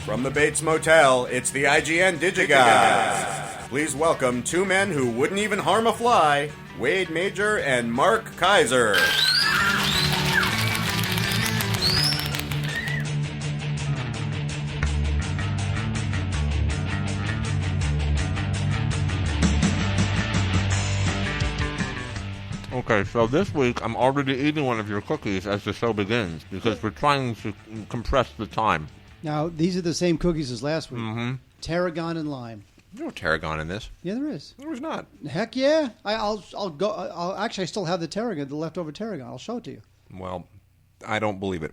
From the Bates Motel, it's the IGN Digigods. Please welcome two men who wouldn't even harm a fly, Wade Major and Mark Kaiser. Okay, so this week I'm already eating one of your cookies as the show begins because we're trying to compress the time. Now, these are the same cookies as last week. Mm-hmm. Tarragon and lime. There's no tarragon in this. Yeah, there is. There's not. Heck yeah! I'll go. Actually, I still have the tarragon, the leftover tarragon. I'll show it to you. Well, I don't believe it.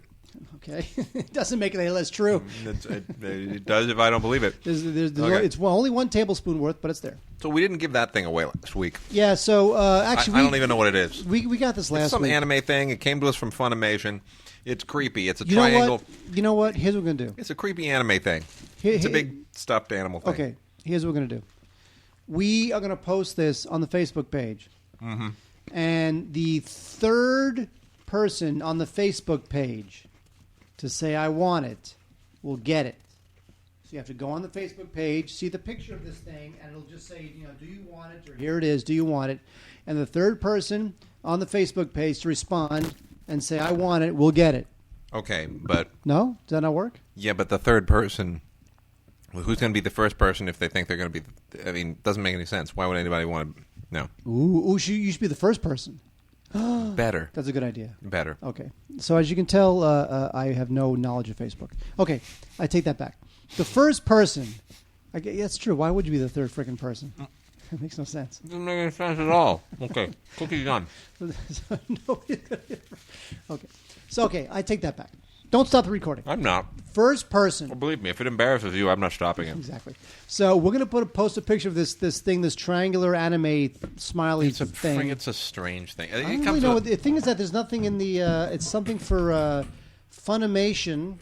Okay, it doesn't make it any less true. It does if I don't believe it. Okay. It's only 1 tablespoon worth, but it's there. So we didn't give that thing away last week. Yeah. So actually, I don't even know what it is. We got this last it's some week. anime thing. It came to us from Funimation. It's creepy. It's a triangle. You know what? Here's what we're gonna do. It's a creepy anime thing. It's a big stuffed animal thing. Okay. Here's what we're gonna do. We are gonna post this on the Facebook page, and the third person on the Facebook page to say I want it will get it. So you have to go on the Facebook page, see the picture of this thing, and it'll just say, do you want it? Or here it is. Do you want it? And the third person on the Facebook page to respond and say I want it will get it. Okay, but no, does that not work? Yeah, but the third person. Well, who's going to be the first person if they think they're going to be? I mean, it doesn't make any sense. Why would anybody want to? No. Ooh, you should be the first person. Better. That's a good idea. Better. Okay. So as you can tell, I have no knowledge of Facebook. Okay, I take that back. The first person. That's true. Why would you be the third freaking person? It makes no sense. Doesn't make any sense at all. Okay. Cookie done. Okay. So, I take that back. Don't stop the recording. I'm not. First person. Well, believe me, if it embarrasses you, I'm not stopping it. Exactly. So we're going to post a picture of this thing, this triangular anime smiley thing. It's a strange thing. I don't really know. The thing is that there's nothing in the. It's something for Funimation.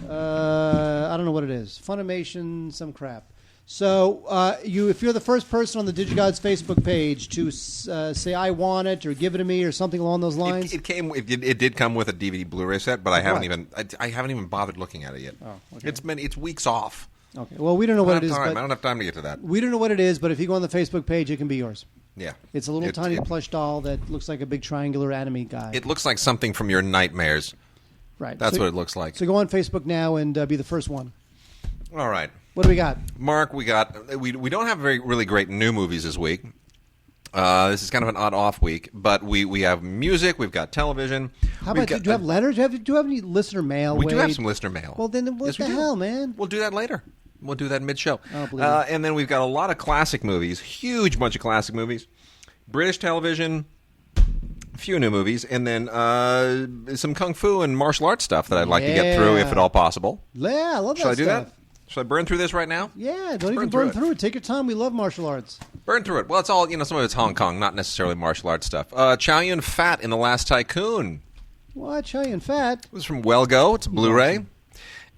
I don't know what it is. Funimation, some crap. So if you're the first person on the Digigods Facebook page to say I want it or give it to me or something along those lines, it did come with a DVD Blu-ray set, but I haven't even bothered looking at it yet. Oh, okay. It's weeks off. Okay. Well, we don't know what it is. I don't have time to get to that. We don't know what it is, but if you go on the Facebook page, it can be yours. Yeah. It's a little tiny plush doll that looks like a big triangular anime guy. It looks like something from your nightmares. Right. That's what it looks like. So go on Facebook now and be the first one. All right. What do we got? Mark, we don't have really great new movies this week. This is kind of an odd off week, but we have music, we've got television. How about, do you have letters? Do you have any listener mail? We do have some listener mail. Well, then what the hell, man? We'll do that later. We'll do that mid-show. Oh, and then we've got a lot of classic movies, huge bunch of classic movies, British television, a few new movies, and then some kung fu and martial arts stuff that I'd like to get through, if at all possible. Yeah, I love that stuff. Should I do that? Should I burn through this right now? Yeah, don't even burn through it. Take your time. We love martial arts. Burn through it. Well, it's all, some of it's Hong Kong, not necessarily martial arts stuff. Chow Yun-Fat in The Last Tycoon. What? Chow Yun-Fat? It was from Well Go. It's a Blu-ray.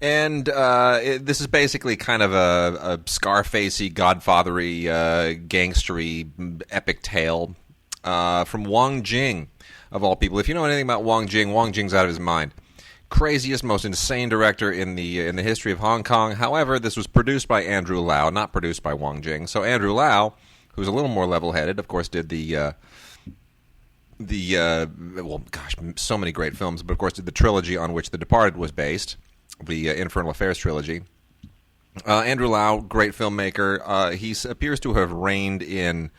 And this is basically kind of a Scarfacey, Godfathery, gangstery epic tale from Wong Jing, of all people. If you know anything about Wong Jing's out of his mind. Craziest, most insane director in the history of Hong Kong. However, this was produced by Andrew Lau, not produced by Wong Jing. So Andrew Lau, who's a little more level-headed, of course, did so many great films, but of course did the trilogy on which The Departed was based, the Infernal Affairs trilogy. Andrew Lau, great filmmaker. He appears to have reined in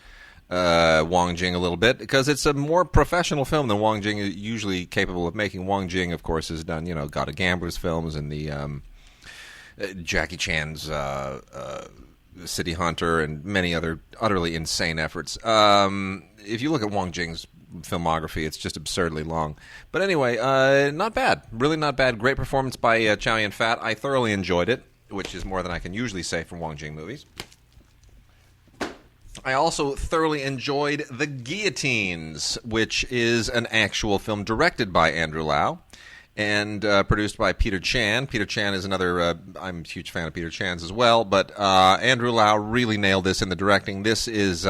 Wong Jing a little bit because it's a more professional film than Wong Jing is usually capable of making. Wong Jing, of course, has done God of Gamblers films and the Jackie Chan's City Hunter and many other utterly insane efforts. If you look at Wong Jing's filmography, it's just absurdly long. But anyway, not bad, really not bad. Great performance by Chow Yun-Fat. I thoroughly enjoyed it, which is more than I can usually say from Wong Jing movies. I also thoroughly enjoyed The Guillotines, which is an actual film directed by Andrew Lau and produced by Peter Chan. Peter Chan is another, I'm a huge fan of Peter Chan's as well, but Andrew Lau really nailed this in the directing. This is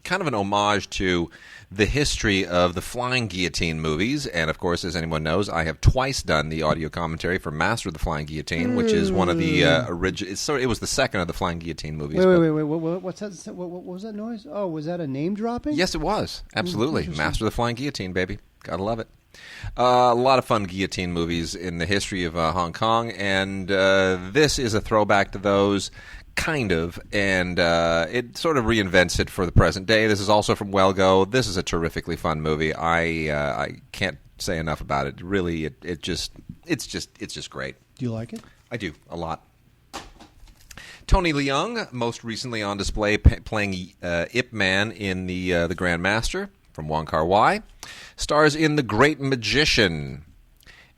kind of an homage to the history of the Flying Guillotine movies. And, of course, as anyone knows, I have twice done the audio commentary for Master of the Flying Guillotine, which is one of the original... It was the second of the Flying Guillotine movies. Wait. What's that? What was that noise? Oh, was that a name dropping? Yes, it was. Absolutely. Master of the Flying Guillotine, baby. Gotta love it. A lot of fun guillotine movies in the history of Hong Kong, and this is a throwback to those, kind of, and it sort of reinvents it for the present day. This is also from Well Go. This is a terrifically fun movie. I can't say enough about it. Really, it's just great. Do you like it? I do, a lot. Tony Leung, most recently on display playing Ip Man in the Grand Master from Wong Kar-wai, stars in The Great Magician.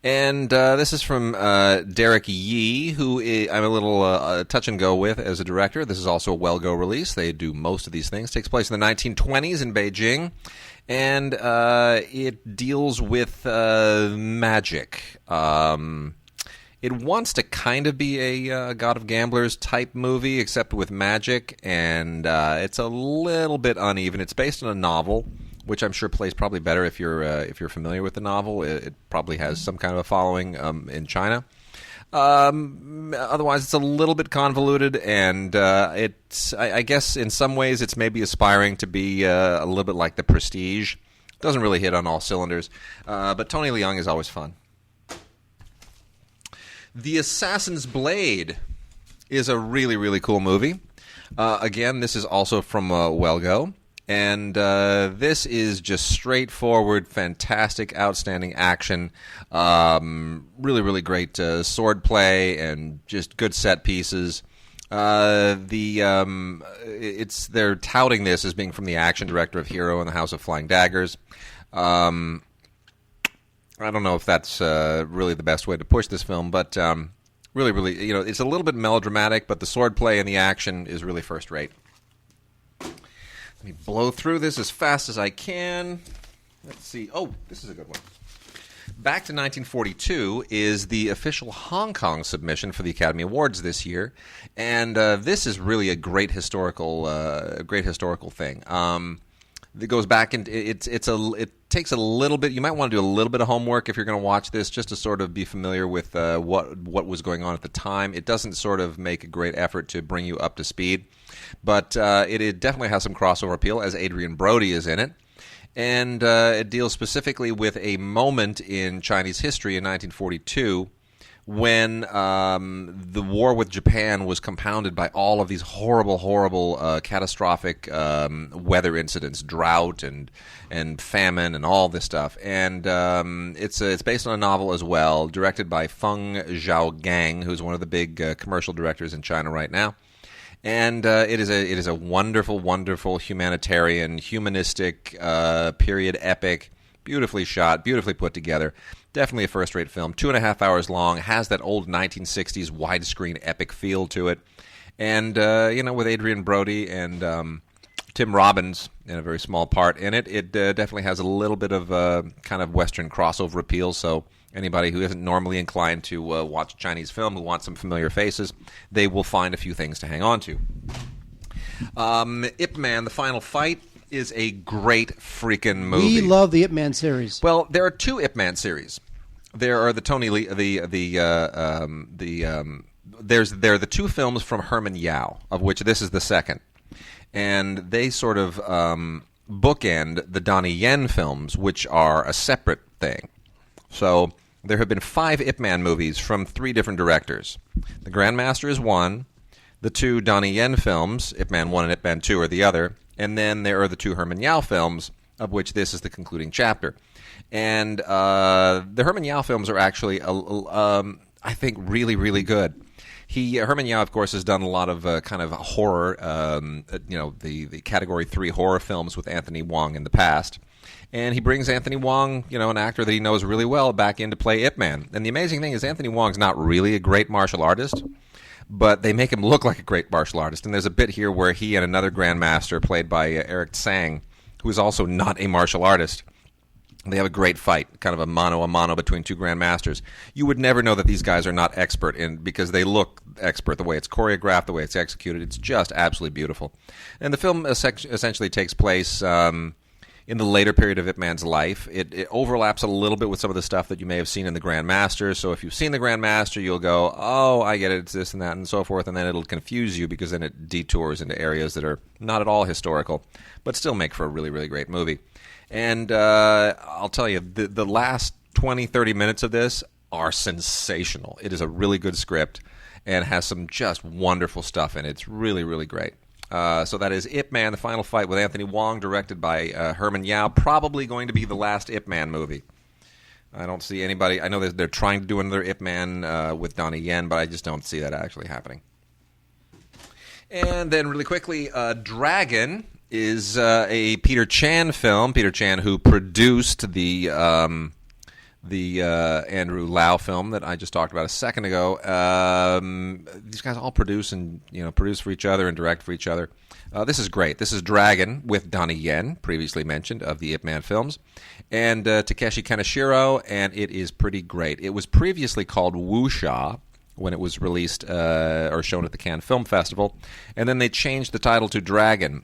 And this is from Derek Yee, who I'm a little touch and go with as a director. This is also a Well Go release. They do most of these things. It takes place in the 1920s in Beijing. And it deals with magic. It wants to kind of be a God of Gamblers type movie, except with magic. And it's a little bit uneven. It's based on a novel, which I'm sure plays probably better if you're familiar with the novel. It probably has some kind of a following in China. Otherwise, it's a little bit convoluted, and I guess in some ways it's maybe aspiring to be a little bit like The Prestige. Doesn't really hit on all cylinders, but Tony Leung is always fun. The Assassin's Blade is a really, really cool movie. Again, this is also from Well Go. And this is just straightforward, fantastic, outstanding action. Really, really great sword play and just good set pieces. They're touting this as being from the action director of Hero and the House of Flying Daggers. I don't know if that's really the best way to push this film, but really, really, it's a little bit melodramatic, but the sword play and the action is really first rate. Let me blow through this as fast as I can. Let's see. Oh, this is a good one. Back to 1942 is the official Hong Kong submission for the Academy Awards this year, and this is really a great historical thing. It goes back and it takes a little bit. You might want to do a little bit of homework if you're going to watch this, just to sort of be familiar with what was going on at the time. It doesn't sort of make a great effort to bring you up to speed, but it definitely has some crossover appeal, as Adrian Brody is in it. And it deals specifically with a moment in Chinese history in 1942 when the war with Japan was compounded by all of these horrible, catastrophic weather incidents, drought and famine and all this stuff. And it's based on a novel as well, directed by Feng Zhaogang, who's one of the big commercial directors in China right now. And it is a wonderful, wonderful humanitarian, humanistic period epic, beautifully shot, beautifully put together. Definitely a first-rate film. 2.5 hours long, has that old 1960s widescreen epic feel to it. And, with Adrian Brody and Tim Robbins in a very small part in it, it definitely has a little bit of kind of Western crossover appeal. So anybody who isn't normally inclined to watch a Chinese film, who wants some familiar faces, they will find a few things to hang on to. Ip Man, The Final Fight, is a great freaking movie. We love the Ip Man series. Well, there are two Ip Man series. There are the Tony Lee, there are the two films from Herman Yao, of which this is the second, and they sort of bookend the Donnie Yen films, which are a separate thing. So there have been 5 Ip Man movies from 3 different directors. The Grandmaster is one. The 2 Donnie Yen films, Ip Man 1 and Ip Man 2, are the other. And then there are the 2 Herman Yao films, of which this is the concluding chapter. And the Herman Yao films are actually, I think, really, really good. Herman Yao, of course, has done a lot of kind of horror, the Category 3 horror films with Anthony Wong in the past. And he brings Anthony Wong, an actor that he knows really well, back in to play Ip Man. And the amazing thing is Anthony Wong's not really a great martial artist, but they make him look like a great martial artist. And there's a bit here where he and another Grandmaster, played by Eric Tsang, who is also not a martial artist, They have a great fight, kind of a mano between two grandmasters. You would never know that these guys are not expert because they look expert. The way it's choreographed, the way it's executed, it's just absolutely beautiful. And the film essentially takes place in the later period of Ip Man's life. It overlaps a little bit with some of the stuff that you may have seen in the Grandmaster. So if you've seen the Grandmaster, you'll go, oh, I get it, it's this and that and so forth, and then it'll confuse you because then it detours into areas that are not at all historical, but still make for a really, really great movie. And I'll tell you, the last 20, 30 minutes of this are sensational. It is a really good script and has some just wonderful stuff in it. It's really, really great. So that is Ip Man, The Final Fight with Anthony Wong, directed by Herman Yao. Probably going to be the last Ip Man movie. I don't see anybody. I know they're trying to do another Ip Man with Donnie Yen, but I just don't see that actually happening. And then really quickly, Dragon is a Peter Chan film. Peter Chan, who produced the Andrew Lau film that I just talked about a second ago. These guys all produce for each other and direct for each other. This is great. This is Dragon with Donnie Yen, previously mentioned, of the Ip Man films, and Takeshi Kaneshiro, and it is pretty great. It was previously called Wuxia when it was released or shown at the Cannes Film Festival, and then they changed the title to Dragon.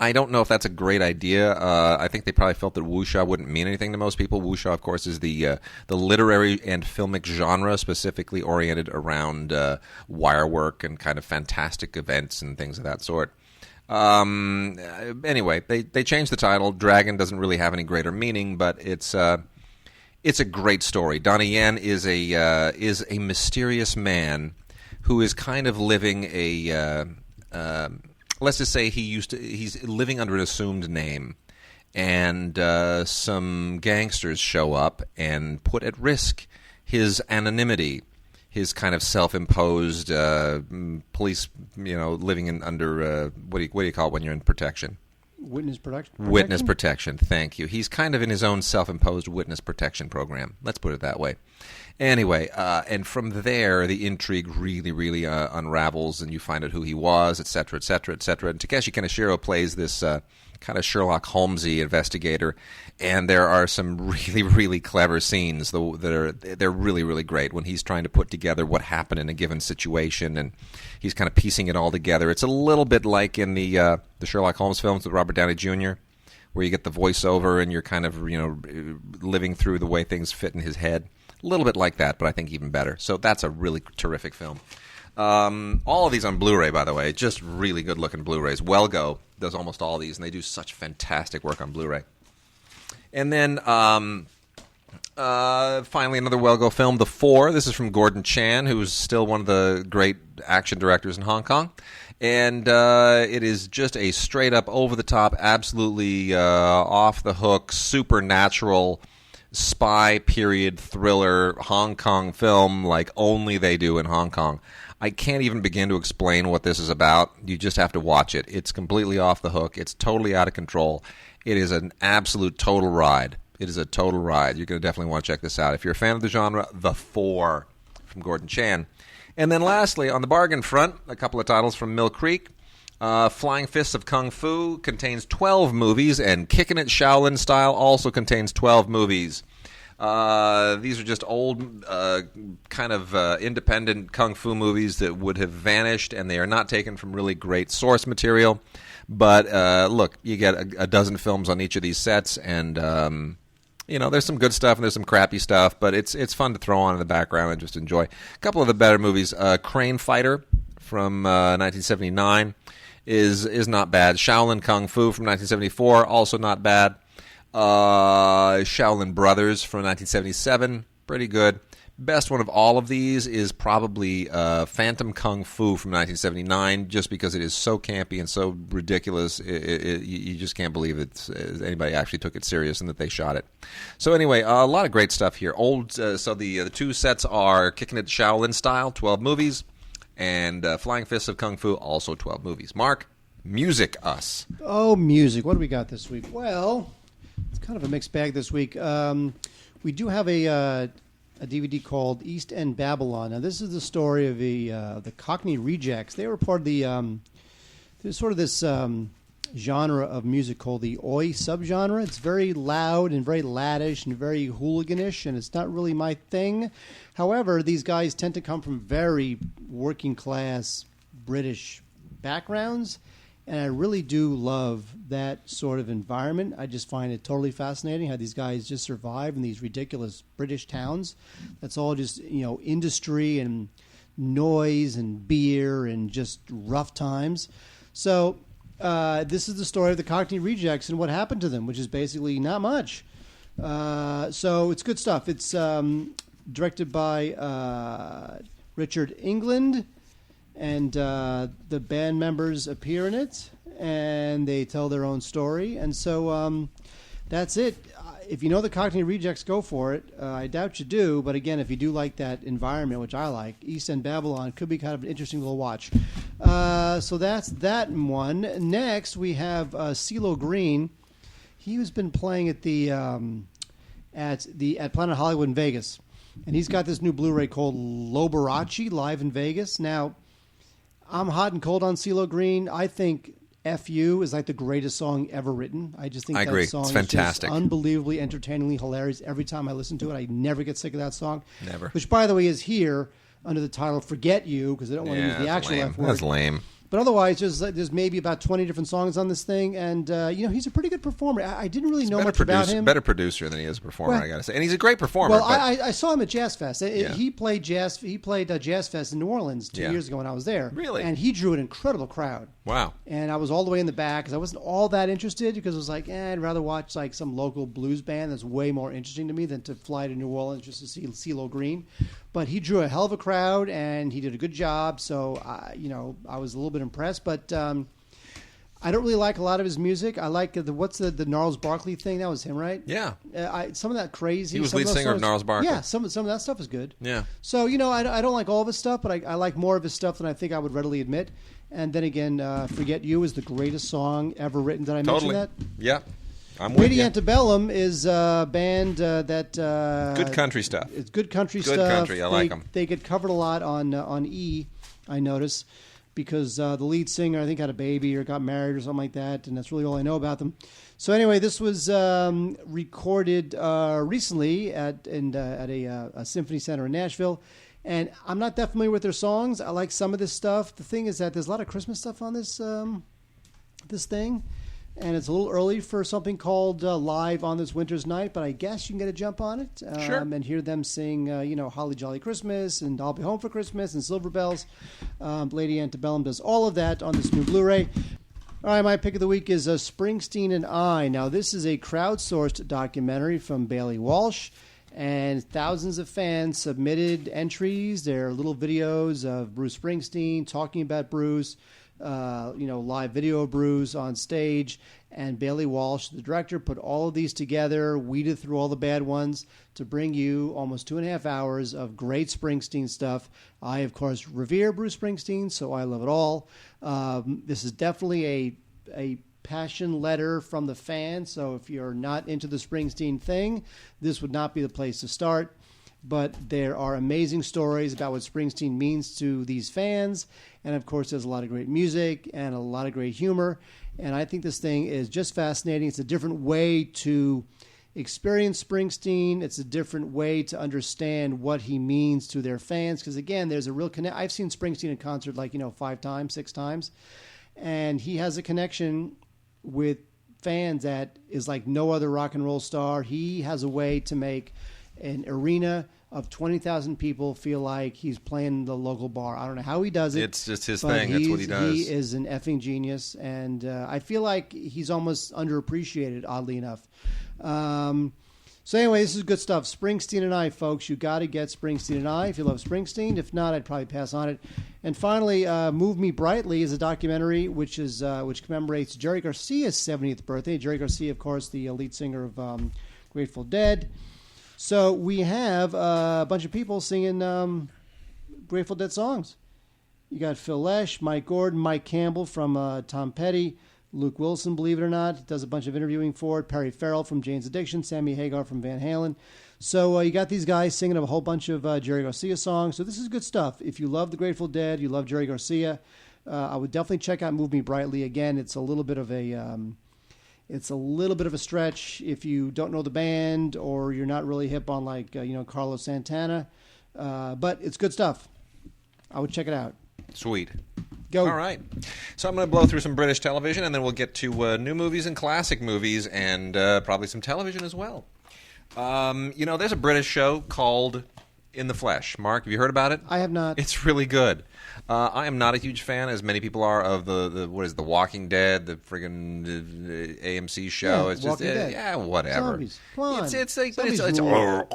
I don't know if that's a great idea. I think they probably felt that wuxia wouldn't mean anything to most people. Wuxia, of course, is the literary and filmic genre specifically oriented around wire work and kind of fantastic events and things of that sort. Anyway, they changed the title. Dragon doesn't really have any greater meaning, but it's a great story. Donnie Yen is a mysterious man who is kind of living a let's just say he's living under an assumed name, and some gangsters show up and put at risk his anonymity, his kind of self-imposed police, living under what do you call it when you're in protection? Witness protection? Witness protection, thank you. He's kind of in his own self-imposed witness protection program. Let's put it that way. Anyway, and from there, the intrigue really, really unravels, and you find out who he was, et cetera, et cetera, et cetera. And Takeshi Kaneshiro plays this kind of Sherlock Holmesy investigator, and there are some really, really clever scenes they're really, really great when he's trying to put together what happened in a given situation, and he's kind of piecing it all together. It's a little bit like in the Sherlock Holmes films with Robert Downey Jr., where you get the voiceover and you're kind of living through the way things fit in his head. A little bit like that, but I think even better. So that's a really terrific film. All of these on Blu-ray, by the way, just really good-looking Blu-rays. Wellgo does almost all these, and they do such fantastic work on Blu-ray. And then finally another Wellgo film, The Four. This is from Gordon Chan, who is still one of the great action directors in Hong Kong. And it is just a straight-up, over-the-top, absolutely off-the-hook, supernatural spy period thriller Hong Kong film like only they do in Hong Kong. I can't even begin to explain what this is about. You just have to watch it. It's completely off the hook. It's totally out of control. It is an absolute total ride. It is a total ride. You're going to definitely want to check this out. If you're a fan of the genre, The Four from Gordon Chan. And then lastly, on the bargain front, a couple of titles from Mill Creek. Flying Fists of Kung Fu contains 12 movies, and Kickin' It Shaolin Style also contains 12 movies. These are just old, kind of independent Kung Fu movies that would have vanished, and they are not taken from really great source material. But look, you get a dozen films on each of these sets, and there's some good stuff and there's some crappy stuff, but it's fun to throw on in the background and just enjoy. A couple of the better movies, Crane Fighter from 1979. Is not bad. Shaolin Kung Fu from 1974, also not bad. Shaolin Brothers from 1977, pretty good. Best one of all of these is probably Phantom Kung Fu from 1979, just because it is so campy and so ridiculous. You just can't believe that anybody actually took it serious and that they shot it. So anyway, a lot of great stuff here. So the two sets are Kickin' It Shaolin Style, 12 movies, and Flying Fists of Kung Fu, also 12 movies. Mark, music us. Oh, music. What do we got this week? Well, it's kind of a mixed bag this week. We do have a DVD called East End Babylon. Now, this is the story of the Cockney Rejects. They were part of there's sort of this genre of music called the oi subgenre. It's very loud and very laddish and very hooliganish, and it's not really my thing. However, these guys tend to come from very working class British backgrounds, and I really do love that sort of environment. I just find it totally fascinating how these guys just survive in these ridiculous British towns. That's all just, industry and noise and beer and just rough times. So this is the story of the Cockney Rejects and what happened to them, which is basically not much. So it's good stuff. It's directed by Richard England, and the band members appear in it, and they tell their own story. And so that's it. If you know the Cockney Rejects, go for it. I doubt you do, but again, if you do like that environment, which I like, East End Babylon could be kind of an interesting little watch. So that's that one. Next, we have CeeLo Green. He has been playing at at Planet Hollywood in Vegas, and he's got this new Blu-ray called Loberace Live in Vegas. Now, I'm hot and cold on CeeLo Green. I think F You is like the greatest song ever written. I just think I agree. song It's fantastic. is just unbelievably, entertainingly hilarious. Every time I listen to it, I never get sick of that song. Never. Which, by the way, is here under the title Forget You, because I don't want to use the actual F word. That's lame. But otherwise, there's maybe about 20 different songs on this thing, and he's a pretty good performer. I didn't really know much about him. Better producer than he is a performer, Well, I got to say, and he's a great performer. Well, I saw him at Jazz Fest. Yeah. He played Jazz Fest in New Orleans 2 years ago when I was there. Really? And he drew an incredible crowd. Wow. And I was all the way in the back because I wasn't all that interested, because it was like, I'd rather watch like some local blues band that's way more interesting to me than to fly to New Orleans just to see CeeLo Green. But he drew a hell of a crowd, and he did a good job. So, I was a little bit impressed. But I don't really like a lot of his music. I like what's the Gnarls Barkley thing? That was him, right? Yeah. Some of that crazy. He was lead singer of Gnarls Barkley. Yeah, some of that stuff is good. Yeah. So, I don't like all of his stuff, but I like more of his stuff than I think I would readily admit. And then again, Forget You is the greatest song ever written. Did I mention that? Yeah. I'm with you. Antebellum is a band that... good country stuff. It's good country stuff. Good country. I like them. They get covered a lot on E, I notice, because the lead singer, I think, had a baby or got married or something like that, and that's really all I know about them. So anyway, this was recorded recently at a symphony center in Nashville, and I'm not that familiar with their songs. I like some of this stuff. The thing is that there's a lot of Christmas stuff on this thing, and it's a little early for something called Live on This Winter's Night, but I guess you can get a jump on it Sure. and hear them sing, Holly Jolly Christmas and I'll Be Home for Christmas and Silver Bells. Lady Antebellum does all of that on this new Blu-ray. All right, my pick of the week is Springsteen and I. Now, this is a crowdsourced documentary from Bailey Walsh, and thousands of fans submitted entries. There are little videos of Bruce Springsteen talking about Bruce, live video of Bruce on stage, and Bailey Walsh, the director, put all of these together, weeded through all the bad ones to bring you almost 2.5 hours of great Springsteen stuff. I, of course, revere Bruce Springsteen, so I love it all. This is definitely a passion letter from the fans, so if you're not into the Springsteen thing, this would not be the place to start. But there are amazing stories about what Springsteen means to these fans. And, of course, there's a lot of great music and a lot of great humor. And I think this thing is just fascinating. It's a different way to experience Springsteen. It's a different way to understand what he means to their fans. Because, again, there's a real connection. I've seen Springsteen in concert 5 times, 6 times. And he has a connection with fans that is like no other rock and roll star. He has a way to make an arena of 20,000 people feel like he's playing the local bar. I don't know how he does it. It's just his thing. That's what he does. He is an effing genius, and I feel like he's almost underappreciated, oddly enough. So anyway, this is good stuff. Springsteen and I, folks. You got to get Springsteen and I if you love Springsteen. If not, I'd probably pass on it. And finally, Move Me Brightly is a documentary which commemorates Jerry Garcia's 70th birthday. Jerry Garcia, of course, the lead singer of Grateful Dead. So we have a bunch of people singing Grateful Dead songs. You got Phil Lesh, Mike Gordon, Mike Campbell from Tom Petty, Luke Wilson, believe it or not, does a bunch of interviewing for it, Perry Farrell from Jane's Addiction, Sammy Hagar from Van Halen. So you got these guys singing a whole bunch of Jerry Garcia songs. So this is good stuff. If you love the Grateful Dead, you love Jerry Garcia, I would definitely check out Move Me Brightly. Again, it's a little bit of a stretch if you don't know the band or you're not really hip on Carlos Santana, but it's good stuff. I would check it out. Sweet. Go. All right. So I'm going to blow through some British television, and then we'll get to new movies and classic movies, and probably some television as well. There's a British show called In the Flesh. Mark, have you heard about it? I have not. It's really good. I am not a huge fan, as many people are, of the Walking Dead, the friggin' AMC show. Yeah, it's just Walking Dead. whatever. Zombies. Come on. It's Rule.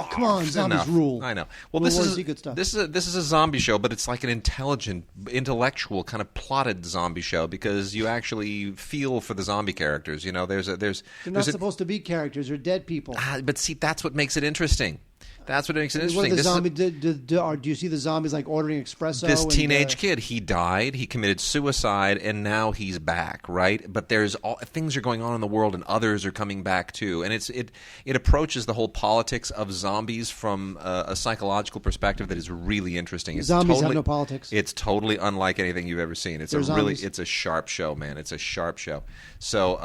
Come on, zombies enough. rule. I know. Well, World this War is Z good stuff. this is a zombie show, but it's like an intellectual kind of plotted zombie show because you actually feel for the zombie characters. They're not supposed to be characters; they're dead people. But see, that's what makes it interesting. That's what makes it interesting. Do you see the zombies like ordering espresso? This teenage kid, he died, he committed suicide, and now he's back, right? But things are going on in the world, and others are coming back too. And it approaches the whole politics of zombies from a psychological perspective that is really interesting. Zombies have no politics. It's totally unlike anything you've ever seen. It's a sharp show, man. It's a sharp show. So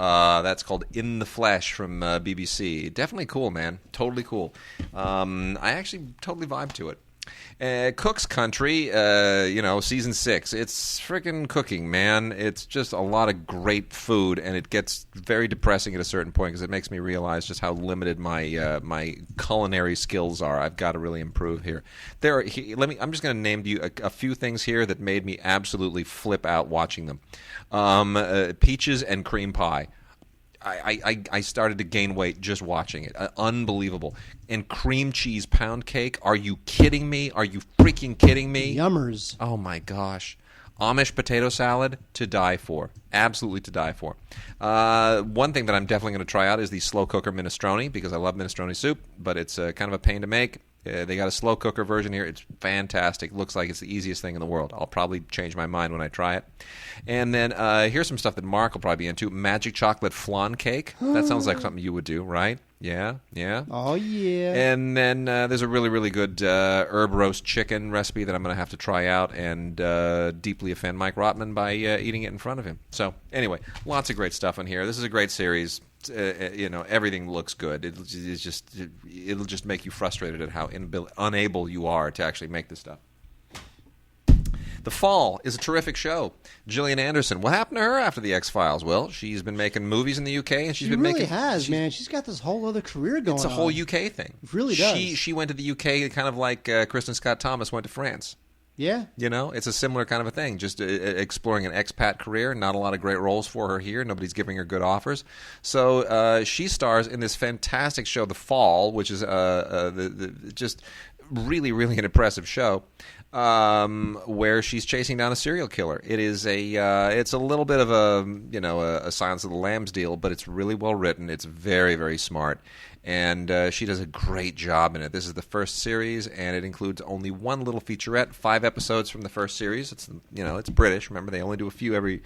that's called In the Flesh from BBC. Definitely cool, man. Totally cool. I actually totally vibe to it. Cook's Country, season 6. It's freaking cooking, man. It's just a lot of great food, and it gets very depressing at a certain point because it makes me realize just how limited my culinary skills are. I've got to really improve here. I'm just going to name to you a few things here that made me absolutely flip out watching them. Peaches and cream pie. I started to gain weight just watching it. Unbelievable. And cream cheese pound cake. Are you kidding me? Are you freaking kidding me? Yummers. Oh, my gosh. Amish potato salad, to die for. Absolutely to die for. One thing that I'm definitely going to try out is the slow cooker minestrone because I love minestrone soup, but it's kind of a pain to make. They got a slow cooker version here. It's fantastic. Looks like it's the easiest thing in the world. I'll probably change my mind when I try it. And then here's some stuff that Mark will probably be into. Magic chocolate flan cake. That sounds like something you would do, right? Yeah. Oh, yeah. And then there's a really, really good herb roast chicken recipe that I'm going to have to try out and deeply offend Mike Rotman by eating it in front of him. So anyway, lots of great stuff in here. This is a great series. Everything looks good. It'll just make you frustrated at how unable you are to actually make this stuff. The Fall is a terrific show. Gillian Anderson. What happened to her after the X-Files? Well, she's been making movies in the UK, and she really has, man. She's got this whole other career going on. It's a whole UK thing. It really does. She went to the UK kind of like Kristen Scott Thomas went to France. Yeah. It's a similar kind of a thing, just exploring an expat career. Not a lot of great roles for her here. Nobody's giving her good offers. So she stars in this fantastic show, The Fall, which is just really, really an impressive show, where she's chasing down a serial killer. It's a little bit of a Silence of the Lambs deal, but it's really well written. It's very, very smart. And she does a great job in it. This is the first series, and it includes only one little featurette, 5 episodes from the first series. It's British. Remember, they only do a few every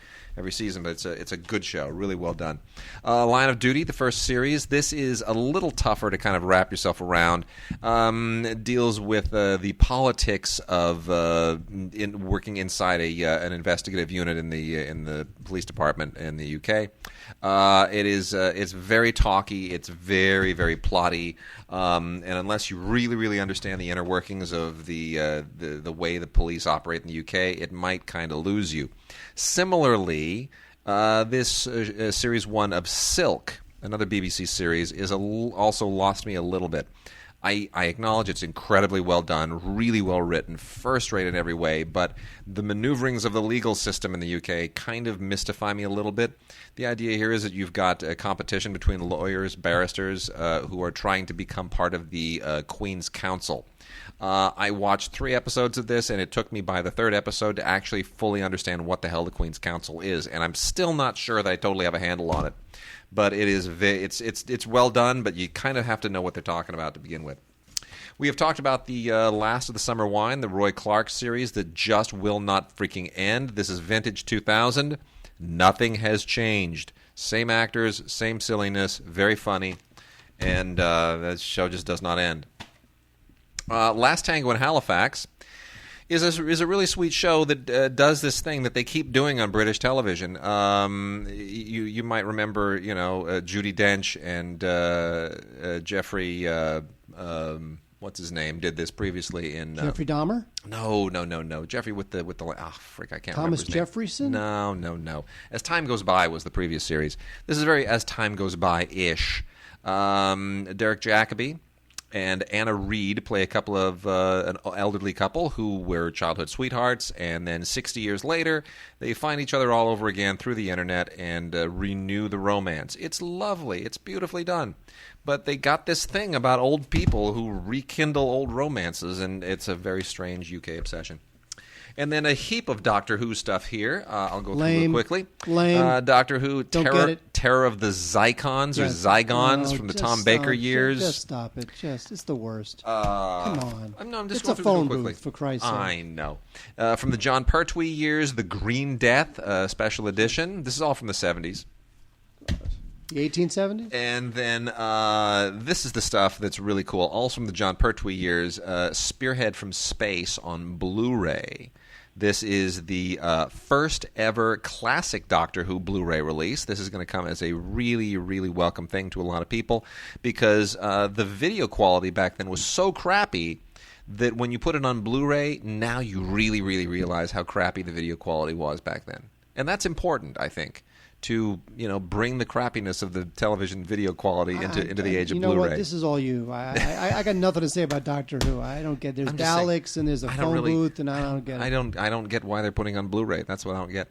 season, but it's a good show, really well done. Line of Duty, the first series. This is a little tougher to kind of wrap yourself around. It deals with the politics of working inside an investigative unit in the police department in the UK. It's very talky. It's very, very plotty. And unless you really, really understand the inner workings of the way the police operate in the UK, it might kind of lose you. Similarly, this series 1 of Silk, another BBC series, is also lost me a little bit. I acknowledge it's incredibly well done, really well written, first-rate in every way, but the maneuverings of the legal system in the UK kind of mystify me a little bit. The idea here is that you've got a competition between lawyers, barristers, who are trying to become part of the Queen's Council. I watched 3 episodes of this, and it took me by the 3rd episode to actually fully understand what the hell the Queen's Council is, and I'm still not sure that I totally have a handle on it. But it's well done, but you kind of have to know what they're talking about to begin with. We have talked about the Last of the Summer Wine, the Roy Clark series that just will not freaking end. This is Vintage 2000. Nothing has changed. Same actors, same silliness, very funny, and that show just does not end. Last Tango in Halifax is a really sweet show that does this thing that they keep doing on British television. You might remember, Judi Dench and Jeffrey. What's his name? Did this previously in Jeffrey Dahmer? No. Jeffrey with the I can't remember Thomas his name. Jefferson? No. As Time Goes By was the previous series. This is very As Time Goes By-ish. Derek Jacobi and Anna Reed play a couple of an elderly couple who were childhood sweethearts, and then 60 years later, they find each other all over again through the internet and renew the romance. It's lovely. It's beautifully done. But they got this thing about old people who rekindle old romances, and it's a very strange UK obsession. And then a heap of Doctor Who stuff here. I'll go through it quickly. Lame. Doctor Who, Don't get it. Terror of the Zygons or Zygons from the Tom Baker years. Just stop it. It's the worst. Come on. I'm just it's a going through phone quickly. booth, for Christ's sake. I know. From the John Pertwee years, The Green Death, special edition. This is all from the 70s. The 1870s? And then this is the stuff that's really cool. All from the John Pertwee years, Spearhead from Space on Blu-ray. This is the first ever classic Doctor Who Blu-ray release. This is going to come as a really, really welcome thing to a lot of people because the video quality back then was so crappy that when you put it on Blu-ray, now you really, really realize how crappy the video quality was back then. And that's important, I think, to bring the crappiness of the television video quality into the age of Blu-ray. You know what? This is all you. I got nothing to say about Doctor Who. I don't get. There's Daleks and there's a phone booth, and I don't get it. I don't get why they're putting on Blu-ray. That's what I don't get.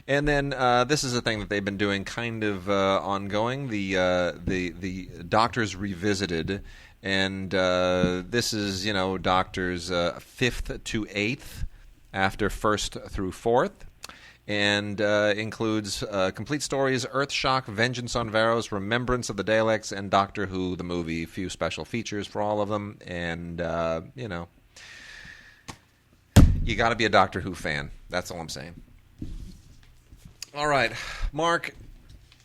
And then this is a thing that they've been doing kind of ongoing. The Doctors Revisited, and this is Doctors 5th to 8th after 1st through 4th. And includes complete stories, Earthshock, Vengeance on Varos, Remembrance of the Daleks, and Doctor Who, the movie. A few special features for all of them. And, you got to be a Doctor Who fan. That's all I'm saying. All right. Mark,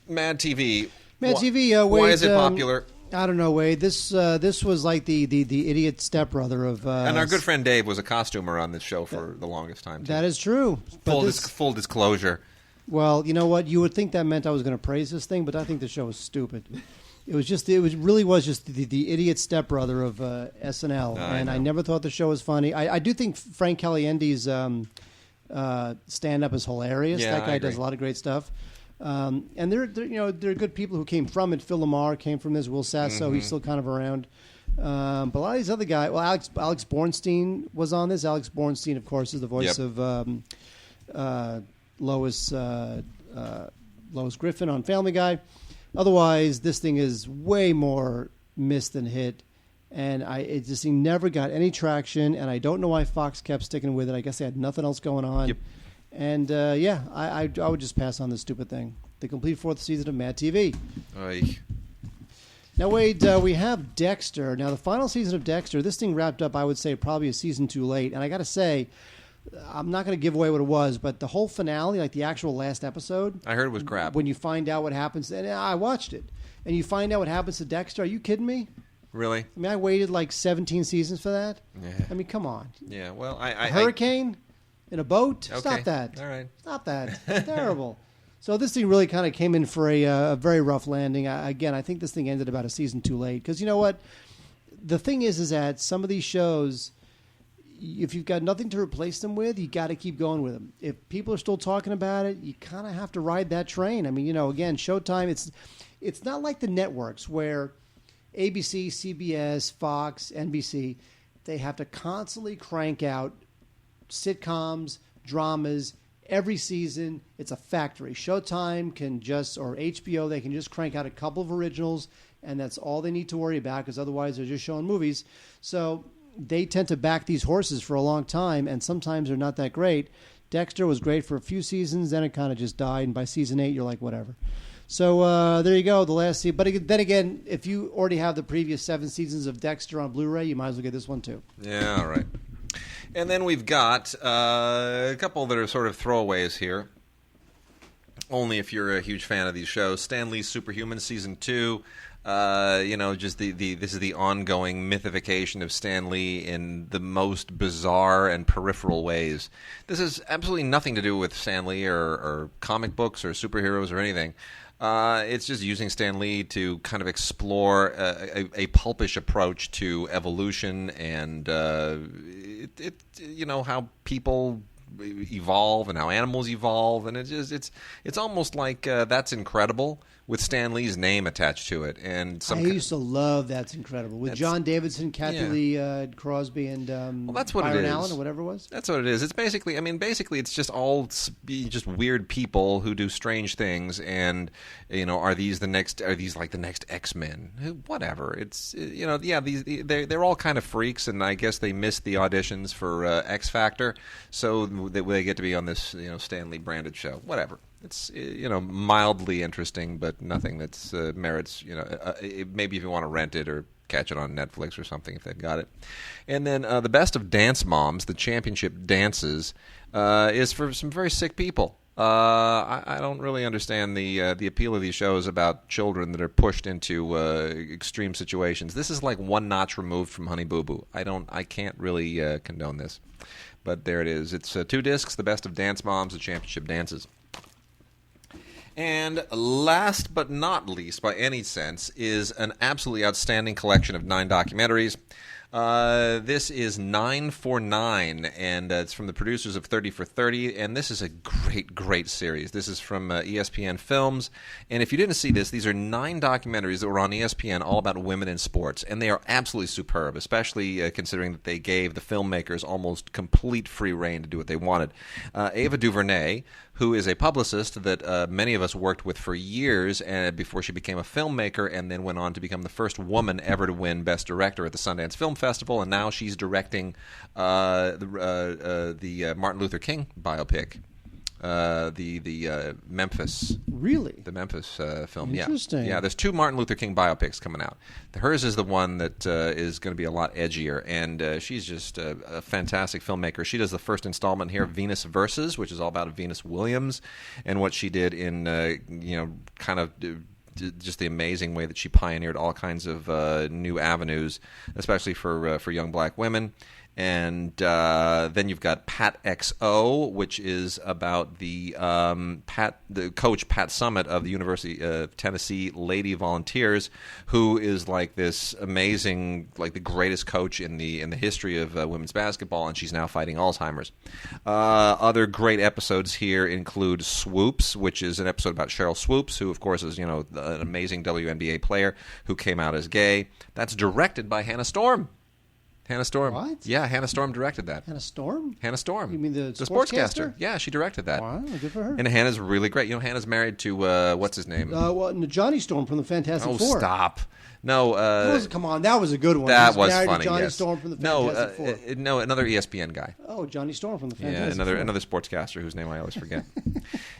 MADtv. MADtv, why is it popular? I don't know, Wade. This was like the idiot stepbrother of... and our good friend Dave was a costumer on this show for the longest time, too. That is true. Full disclosure. Well, you know what? You would think that meant I was going to praise this thing, but I think the show was stupid. It really was just the idiot stepbrother of SNL, I never thought the show was funny. I do think Frank Caliendi's stand-up is hilarious. Yeah, that guy does a lot of great stuff. And they're good people who came from it. Phil LaMarr came from this. Will Sasso, he's still kind of around. But a lot of these other guys. Well, Alex Bornstein was on this. Alex Bornstein, of course, is the voice of Lois Griffin on Family Guy. Otherwise, this thing is way more missed than hit. And it just never got any traction. And I don't know why Fox kept sticking with it. I guess they had nothing else going on. Yep. And, I would just pass on this stupid thing. The complete 4th season of MADtv. Oy. Now, Wade, we have Dexter. Now, the final season of Dexter, this thing wrapped up, I would say, probably a season too late. And I got to say, I'm not going to give away what it was, but the whole finale, like the actual last episode. I heard it was crap. When you find out what happens, and I watched it, and you find out what happens to Dexter, are you kidding me? Really? I mean, I waited like 17 seasons for that. Yeah. I mean, come on. Yeah, well, A hurricane? In a boat? Okay. Stop that. All right. Stop that. It's terrible. So this thing really kind of came in for a very rough landing. Again, I think this thing ended about a season too late. Because you know what? The thing is that some of these shows, if you've got nothing to replace them with, you got to keep going with them. If people are still talking about it, you kind of have to ride that train. I mean, again, Showtime, it's not like the networks where ABC, CBS, Fox, NBC, they have to constantly crank out sitcoms, dramas, every season. It's a factory. Showtime can or HBO, they can just crank out a couple of originals, and that's all they need to worry about, because otherwise they're just showing movies. So they tend to back these horses for a long time, and sometimes they're not that great. Dexter was great for a few seasons, then it kind of just died, and by season 8, you're like, whatever. So there you go, the last season. But then again, if you already have the previous 7 seasons of Dexter on Blu-ray, you might as well get this one too. Yeah, all right. And then we've got a couple that are sort of throwaways here. Only if you're a huge fan of these shows. Stan Lee's Superhumans Season 2. Just this is the ongoing mythification of Stan Lee in the most bizarre and peripheral ways. This has absolutely nothing to do with Stan Lee or comic books or superheroes or anything. It's just using Stan Lee to kind of explore a pulpish approach to evolution and how people evolve and how animals evolve, and it's almost like That's Incredible with Stan Lee's name attached to it. And I used to love That's Incredible with John Davidson, Kathy Lee Crosby, and that's what Byron it is. Allen, or whatever it was. That's what it is. It's basically, it's just all just weird people who do strange things, and are these like the next X-Men? Whatever. It's they're all kind of freaks, and I guess they missed the auditions for X Factor, so they get to be on this Stan Lee branded show. Whatever. It's mildly interesting, but nothing that's merits. Maybe if you want to rent it or catch it on Netflix or something, if they've got it. And then the Best of Dance Moms, the championship dances, is for some very sick people. I don't really understand the appeal of these shows about children that are pushed into extreme situations. This is like one notch removed from Honey Boo Boo. I can't really condone this, but there it is. It's 2 discs: The Best of Dance Moms, the championship dances. And last but not least, by any sense, is an absolutely outstanding collection of 9 documentaries. This is 9 for 9, and it's from the producers of 30 for 30, and this is a great, great series. This is from ESPN Films, and if you didn't see this, these are 9 documentaries that were on ESPN all about women in sports, and they are absolutely superb, especially considering that they gave the filmmakers almost complete free rein to do what they wanted. Ava DuVernay, who is a publicist that many of us worked with for years before she became a filmmaker, and then went on to become the first woman ever to win Best Director at the Sundance Film Festival, and now she's directing the Martin Luther King biopic, the Memphis. Really? The Memphis film. Interesting. Yeah, there's 2 Martin Luther King biopics coming out. Hers is the one that is going to be a lot edgier, and she's just a fantastic filmmaker. She does the first installment here, Venus Versus, which is all about Venus Williams and what she did in kind of just the amazing way that she pioneered all kinds of new avenues, especially for young black women. And then you've got Pat XO, which is about the coach Pat Summitt of the University of Tennessee Lady Volunteers, who is like this amazing, like the greatest coach in the history of women's basketball, and she's now fighting Alzheimer's. Other great episodes here include Swoops, which is an episode about Cheryl Swoops, who of course is an amazing WNBA player who came out as gay. That's directed by Hannah Storm. Hannah Storm. What? Yeah, Hannah Storm directed that. Hannah Storm? Hannah Storm. You mean the sportscaster? Yeah, she directed that. Wow, good for her. And Hannah's really great. Hannah's married to, what's his name? Johnny Storm from the Fantastic Four. Oh, stop. No. Come on, that was a good one. That was married funny, to Johnny yes. Storm from the Fantastic Four. No, another ESPN guy. Oh, Johnny Storm from the Fantastic Four. Yeah, another sportscaster whose name I always forget.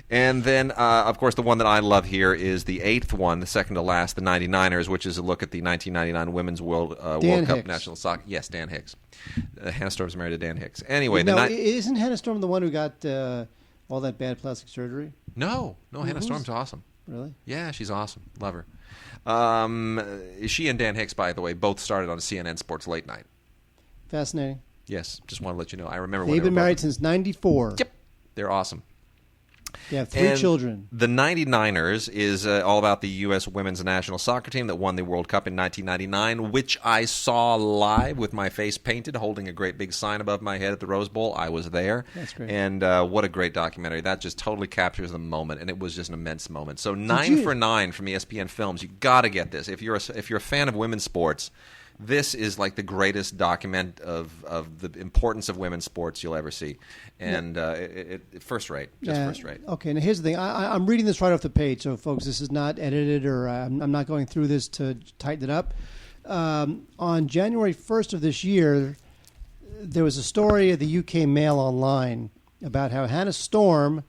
And then, of course, the one that I love here is the 8th one, the second to last, the 99ers, which is a look at the 1999 Women's World Cup National Soccer. Yes, Dan Hicks. Hannah Storm's married to Dan Hicks. Anyway, isn't Hannah Storm the one who got all that bad plastic surgery? No, Hannah Storm's awesome. Really? Yeah, she's awesome. Love her. She and Dan Hicks, by the way, both started on CNN Sports Late Night. Fascinating. Yes, just want to let you know. I remember they've been married since '94. Yep, they're awesome. They have 3 children. The 99ers is all about the U.S. women's national soccer team that won the World Cup in 1999, which I saw live with my face painted, holding a great big sign above my head at the Rose Bowl. I was there. That's great. And what a great documentary. That just totally captures the moment, and it was just an immense moment. So 9 for 9 from ESPN Films. You got to get this. If you're a fan of women's sports, this is like the greatest document of the importance of women's sports you'll ever see. And first rate, first rate. Okay, now here's the thing. I'm reading this right off the page, so folks, this is not edited, or I'm not going through this to tighten it up. On January 1st of this year, there was a story of the UK Mail Online about how Hannah Storm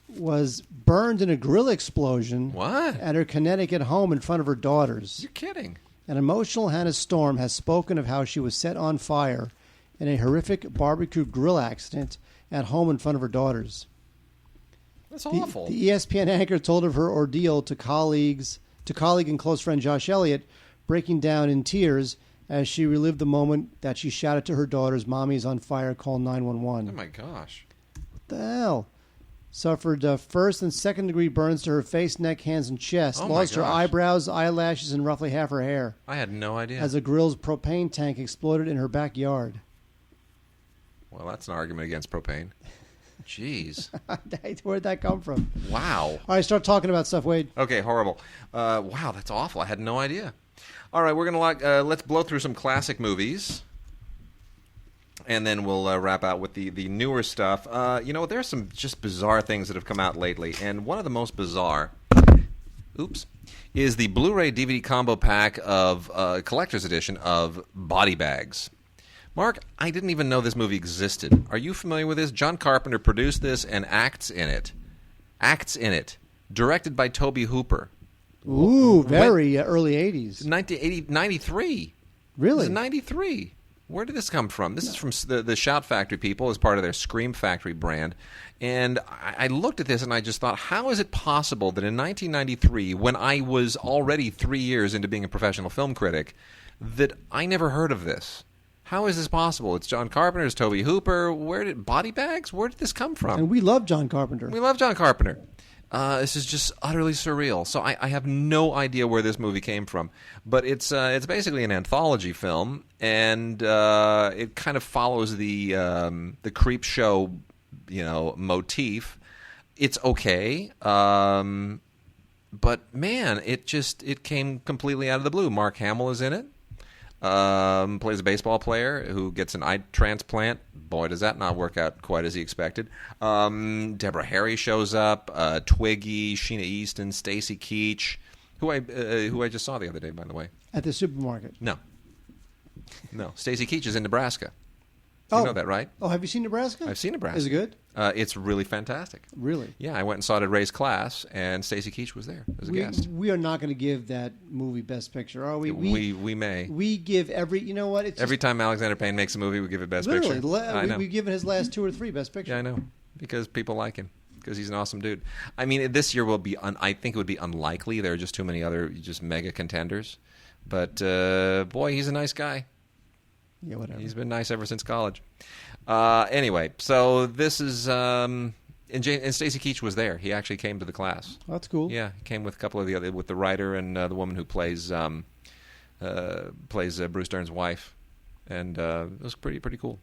was burned in a grill explosion at her Connecticut home in front of her daughters. You're kidding. An emotional Hannah Storm has spoken of how she was set on fire in a horrific barbecue grill accident at home in front of her daughters. That's awful. The ESPN anchor told of her ordeal to colleagues to colleague and close friend Josh Elliott, breaking down in tears as she relived the moment that she shouted to her daughters, "Mommy's on fire, call 911." Oh, my gosh. What the hell? Suffered first and second degree burns to her face, neck, hands, and chest. Oh, my Lost her gosh. eyebrows, eyelashes, and roughly half her hair I had no idea. as a grill's propane tank exploded in her backyard. Well, that's an argument against propane. Jeez. Where'd that come from? Wow. All right, start talking about stuff, Wade. Okay, horrible. Wow, that's awful. I had no idea. All right, we're gonna let's blow through some classic movies, and then we'll wrap out with the newer stuff. There's some just bizarre things that have come out lately, and one of the most bizarre, is the Blu-ray DVD combo pack of collector's edition of Body Bags. Mark, I didn't even know this movie existed. Are you familiar with this? John Carpenter produced this and acts in it. Directed by Tobe Hooper. Ooh, very early 80s. 93. Really? This is 93. Where did this come from? This is from the Shout Factory people as part of their Scream Factory brand. And I looked at this and I just thought, how is it possible that in 1993, when I was already 3 years into being a professional film critic, that I never heard of this? How is this possible? It's John Carpenter, it's Tobe Hooper. Body Bags? Where did this come from? And we love John Carpenter. We love John Carpenter. This is just utterly surreal. So I have no idea where this movie came from, but it's basically an anthology film, and it kind of follows the creep show, motif. It's okay, but man, it came completely out of the blue. Mark Hamill is in it. Plays a baseball player who gets an eye transplant. Boy, does that not work out quite as he expected. Deborah Harry shows up. Twiggy, Sheena Easton, Stacy Keach, who I just saw the other day, by the way. At the supermarket. No. Stacy Keach is in Nebraska. You know that, right? Oh, have you seen Nebraska? I've seen Nebraska. Is it good? It's really fantastic. Really? Yeah, I went and saw it at Ray's class, and Stacy Keach was there as a guest. We are not going to give that movie Best Picture, are we? We may. We give every time Alexander Payne makes a movie, we give it Best literally, Picture. I know. We've given his last 2 or 3 Best Picture. Yeah, I know. Because people like him. Because he's an awesome dude. I mean, this year will be, I think it would be unlikely. There are just too many other just mega contenders. But, boy, he's a nice guy. Yeah, whatever. He's been nice ever since college. Anyway, so this is... and Stacy Keach was there. He actually came to the class. Oh, that's cool. Yeah, he came with a couple of with the writer and the woman who plays Bruce Dern's wife. And it was pretty cool.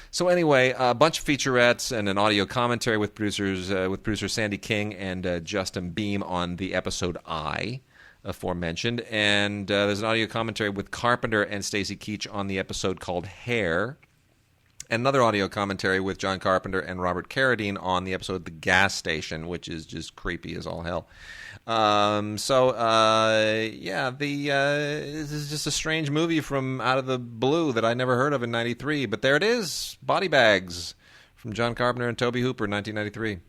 So anyway, a bunch of featurettes and an audio commentary with producer Sandy King and Justin Beam on the episode I, aforementioned. And there's an audio commentary with Carpenter and Stacy Keach on the episode called Hair. And another audio commentary with John Carpenter and Robert Carradine on the episode The Gas Station, which is just creepy as all hell. This is just a strange movie from out of the blue that I never heard of in 93. But there it is, Body Bags, from John Carpenter and Tobe Hooper, 1993.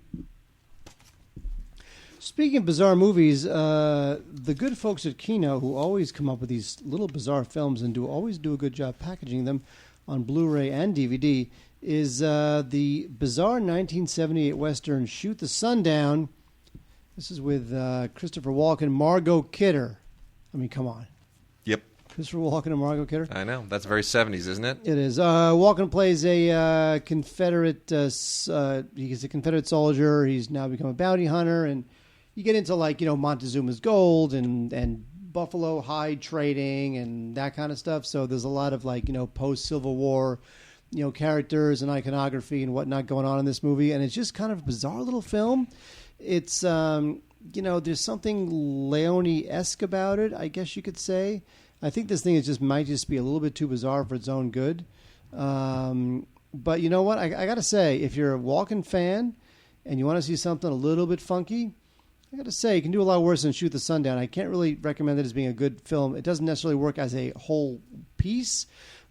Speaking of bizarre movies, the good folks at Kino, who always come up with these little bizarre films and always do a good job packaging them on Blu-ray and DVD, is the bizarre 1978 Western Shoot the Sundown. This is with Christopher Walken, Margot Kidder. I mean, come on. Yep. Christopher Walken and Margot Kidder. I know. That's very 70s, isn't it? It is. Walken plays a Confederate. He's a Confederate soldier. He's now become a bounty hunter, and you get into Montezuma's Gold and buffalo hide trading and that kind of stuff. So there's a lot of post Civil War, characters and iconography and whatnot going on in this movie, and it's just kind of a bizarre little film. It's there's something Leone-esque about it, I guess you could say. I think this thing might just be a little bit too bizarre for its own good. But you know what? I got to say, if you're a Walken fan and you want to see something a little bit funky, I got to say, you can do a lot worse than Shoot the Sundown. I can't really recommend it as being a good film. It doesn't necessarily work as a whole piece,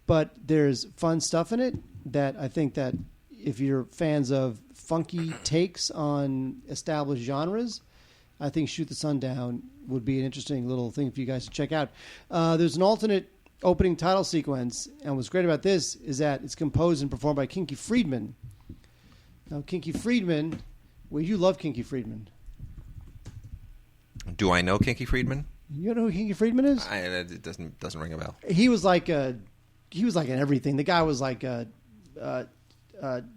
but there's fun stuff in it that I think that if you're fans of funky takes on established genres, I think Shoot the Sundown would be an interesting little thing for you guys to check out. There's an alternate opening title sequence, and what's great about this is that it's composed and performed by Kinky Friedman. Now, Kinky Friedman, well, you love Kinky Friedman. Do I know Kinky Friedman? You know who Kinky Friedman is? It doesn't ring a bell. He was like an everything. The guy was like a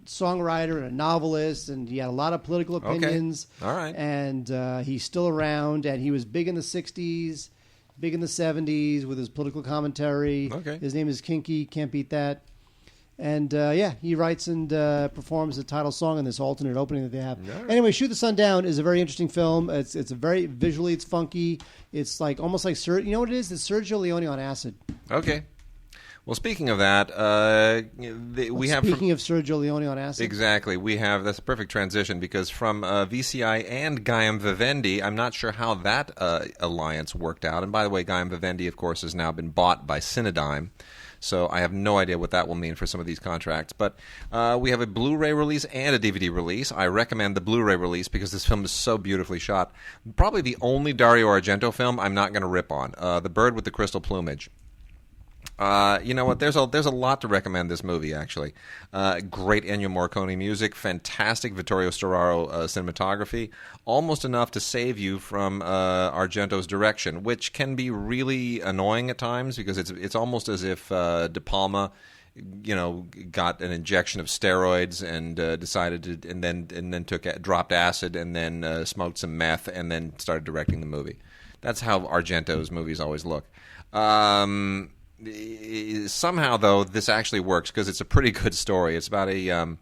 songwriter and a novelist, and he had a lot of political opinions. Okay. All right. And he's still around, and he was big in the 60s, big in the 70s with his political commentary. Okay. His name is Kinky, can't beat that. And, he writes and performs the title song in this alternate opening that they have. Right. Anyway, Shoot the Sun Down is a very interesting film. It's a very, visually it's funky. It's like almost like, you know what it is? It's Sergio Leone on acid. Okay. Well, speaking of that, we have... Speaking of Sergio Leone on acid? Exactly. That's a perfect transition, because from VCI and Gaiam Vivendi, I'm not sure how that alliance worked out. And by the way, Gaiam Vivendi, of course, has now been bought by Cinedigm. So I have no idea what that will mean for some of these contracts. But we have a Blu-ray release and a DVD release. I recommend the Blu-ray release because this film is so beautifully shot. Probably the only Dario Argento film I'm not going to rip on. The Bird with the Crystal Plumage. You know what? There's a lot to recommend this movie, actually. Great Ennio Morricone music, fantastic Vittorio Storaro cinematography, almost enough to save you from Argento's direction, which can be really annoying at times because it's almost as if De Palma, got an injection of steroids and decided to, and then dropped acid and then smoked some meth and then started directing the movie. That's how Argento's movies always look. Somehow, though, this actually works because it's a pretty good story. It's about an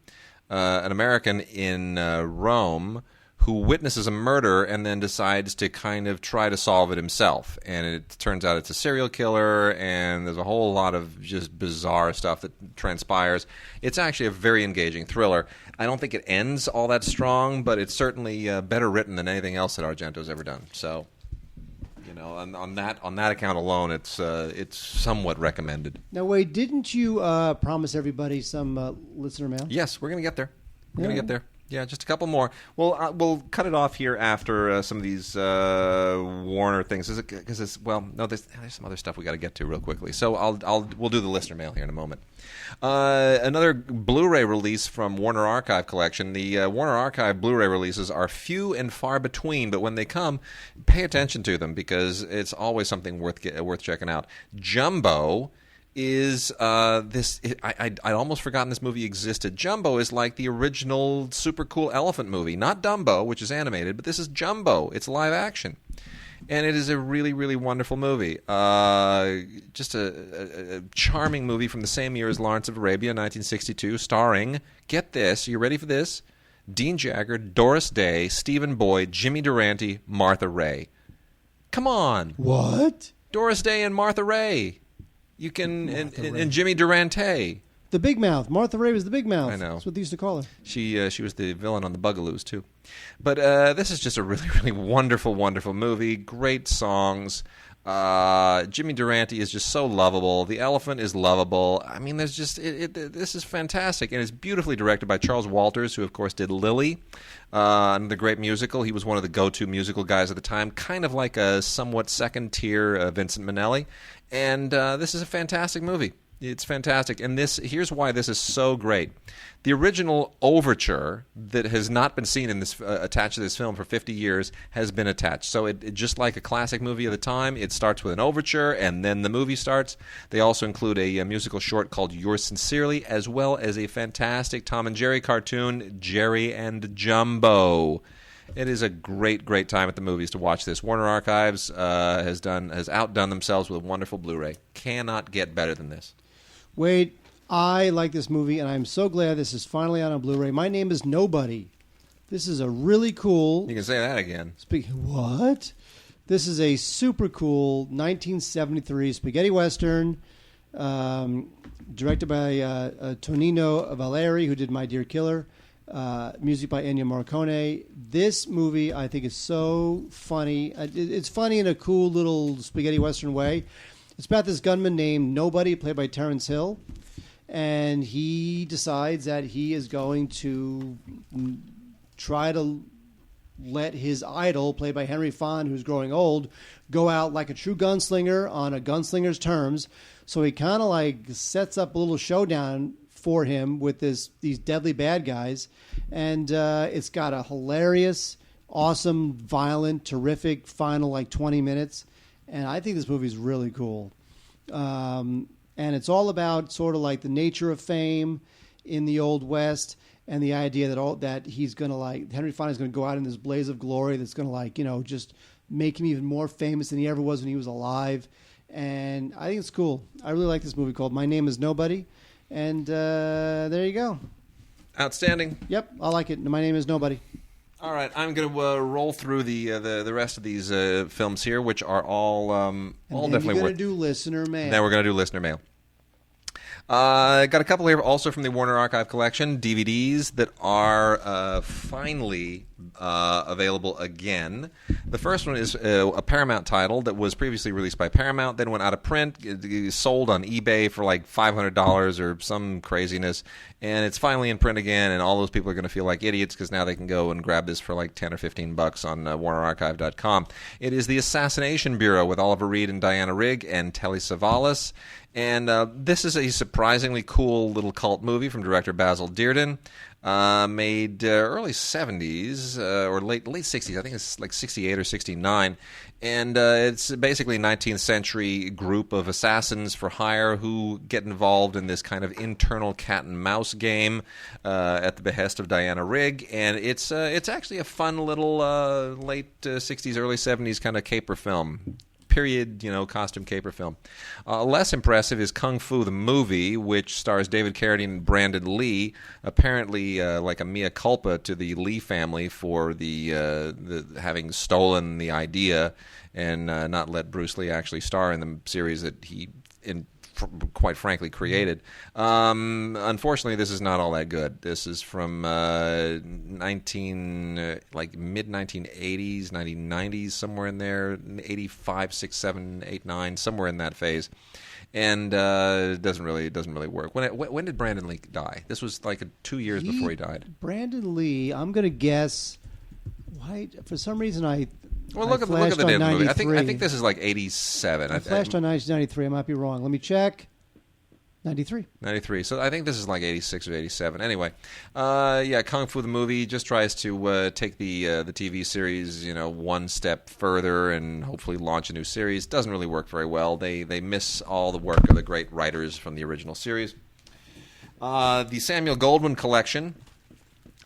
American in Rome who witnesses a murder and then decides to kind of try to solve it himself. And it turns out it's a serial killer, and there's a whole lot of just bizarre stuff that transpires. It's actually a very engaging thriller. I don't think it ends all that strong, but it's certainly better written than anything else that Argento's ever done. So... on that account alone, it's somewhat recommended. Now, Wade, didn't you promise everybody some listener mail? Yes, we're going to get there. We're going to get there. Yeah, just a couple more. We'll cut it off here after some of these Warner things. There's some other stuff we got to get to real quickly. So we'll do the listener mail here in a moment. Another Blu-ray release from Warner Archive Collection. The Warner Archive Blu-ray releases are few and far between, but when they come, pay attention to them because it's always something worth checking out. Jumbo is this... I'd almost forgotten this movie existed. Jumbo is like the original super cool elephant movie. Not Dumbo, which is animated, but this is Jumbo. It's live action. And it is a really, really wonderful movie. Just a charming movie from the same year as Lawrence of Arabia, 1962, starring, get this, are you ready for this? Dean Jagger, Doris Day, Stephen Boyd, Jimmy Durante, Martha Ray. Come on. What? Doris Day and Martha Ray. You can and Jimmy Durante. The Big Mouth. Martha Ray was the Big Mouth. I know. That's what they used to call her. She was the villain on the Bugaloos too. But this is just a really, really wonderful, wonderful movie. Great songs. Jimmy Durante is just so lovable. The elephant is lovable. I mean, there's just this is fantastic, and it's beautifully directed by Charles Walters, who of course did Lily, the great musical. He was one of the go-to musical guys at the time, kind of like a somewhat second-tier Vincent Minnelli. And this is a fantastic movie. It's fantastic. And here's why this is so great. The original overture that has not been seen in this attached to this film for 50 years has been attached. So it just like a classic movie of the time, it starts with an overture and then the movie starts. They also include a musical short called Yours Sincerely, as well as a fantastic Tom and Jerry cartoon, Jerry and Jumbo. It is a great, great time at the movies to watch this. Warner Archives has outdone themselves with a wonderful Blu-ray. Cannot get better than this. Wade, I like this movie, and I'm so glad this is finally out on Blu-ray. My name is Nobody. This is a really cool... You can say that again. What? This is a super cool 1973 spaghetti western directed by Tonino Valeri, who did My Dear Killer. Music by Ennio Morricone. This movie, I think, is so funny. It's funny in a cool little spaghetti western way. It's about this gunman named Nobody, played by Terrence Hill, and he decides that he is going to try to let his idol, played by Henry Fonda, who's growing old, go out like a true gunslinger on a gunslinger's terms. So he kind of like sets up a little showdown for him with these deadly bad guys, and it's got a hilarious awesome, violent, terrific final 20 minutes. And I think this movie is really cool. And it's all about sort of the nature of fame in the Old West, and the idea that he's going to Henry Fonda's going to go out in this blaze of glory that's going to just make him even more famous than he ever was when he was alive. And I think it's cool. I really like this movie called My Name Is Nobody. And there you go. Outstanding. Yep, I like it. My Name Is Nobody. All right, I'm going to roll through the rest of these films here, which are all definitely We're worth. going to do listener mail. Then we're going to do listener mail. Got a couple here also from the Warner Archive collection, DVDs that are finally available again. The first one is a Paramount title that was previously released by Paramount, then went out of print, sold on eBay for $500 or some craziness, and it's finally in print again, and all those people are going to feel like idiots because now they can go and grab this for $10 or $15 on WarnerArchive.com. It is the Assassination Bureau with Oliver Reed and Diana Rigg and Telly Savalas. And this is a surprisingly cool little cult movie from director Basil Dearden, made early 70s or late 60s. I think it's 68 or 69. And it's basically a 19th century group of assassins for hire who get involved in this kind of internal cat and mouse game at the behest of Diana Rigg. And it's actually a fun little late 60s, early 70s kind of caper film. Period, costume caper film. Less impressive is Kung Fu the Movie, which stars David Carradine and Brandon Lee, apparently like a mea culpa to the Lee family for the having stolen the idea and not let Bruce Lee actually star in the series that he quite frankly created. Unfortunately, this is not all that good. This is from mid-1980s, 1990s, somewhere in there, 85, 6, 7, 8, 9, somewhere in that phase. And it doesn't really work. When did Brandon Lee die? This was 2 years before he died. Brandon Lee, I'm going to guess. Why? For some reason, look at the name of the movie. I think this is 87. I flashed on 1993. I might be wrong. Let me check. 93. 93. So I think this is 86 or 87. Anyway, Kung Fu the Movie just tries to take the TV series, one step further and hopefully launch a new series. Doesn't really work very well. They miss all the work of the great writers from the original series. The Samuel Goldwyn collection.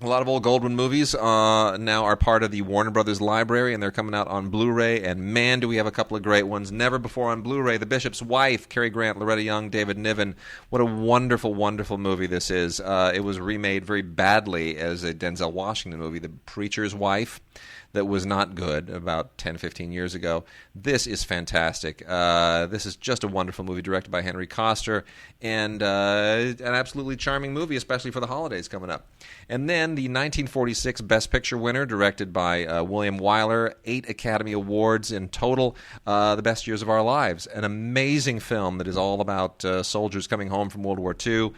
A lot of old Goldwyn movies now are part of the Warner Brothers library, and they're coming out on Blu-ray. And man, do we have a couple of great ones. Never before on Blu-ray, The Bishop's Wife, Cary Grant, Loretta Young, David Niven. What a wonderful, wonderful movie this is. It was remade very badly as a Denzel Washington movie, The Preacher's Wife, that was not good about 10, 15 years ago. This is fantastic. This is just a wonderful movie directed by Henry Koster, and an absolutely charming movie, especially for the holidays coming up. And then the 1946 Best Picture winner, directed by William Wyler, 8 Academy Awards in total, The Best Years of Our Lives. An amazing film that is all about soldiers coming home from World War II.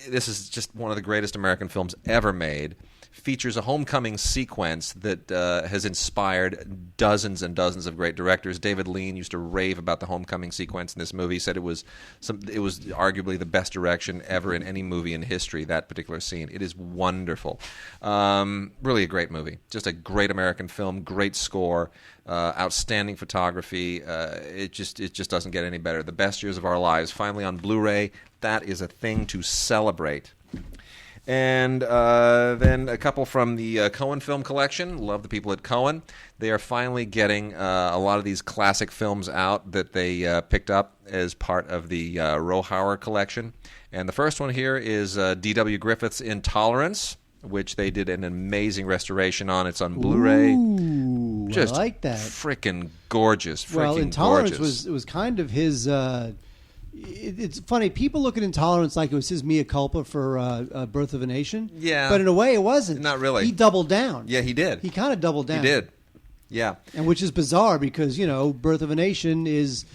This is just one of the greatest American films ever made. Features a homecoming sequence that has inspired dozens and dozens of great directors. David Lean used to rave about the homecoming sequence in this movie. He said it was arguably the best direction ever in any movie in history, that particular scene. It is wonderful. Really a great movie. Just a great American film, great score, outstanding photography. It just doesn't get any better. The Best Years of Our Lives, finally on Blu-ray. That is a thing to celebrate. And then a couple from the Coen film collection. Love the people at Coen. They are finally getting a lot of these classic films out that they picked up as part of the Rohauer collection. And the first one here is D.W. Griffith's Intolerance, which they did an amazing restoration on. It's on Blu-ray. Ooh, just I like that. Freaking gorgeous. Well, Intolerance was kind of his... It's funny. People look at Intolerance like it was his mea culpa for Birth of a Nation. Yeah. But in a way, it wasn't. Not really. He doubled down. Yeah, he did. He kind of doubled down. He did. Yeah. And which is bizarre because, Birth of a Nation is...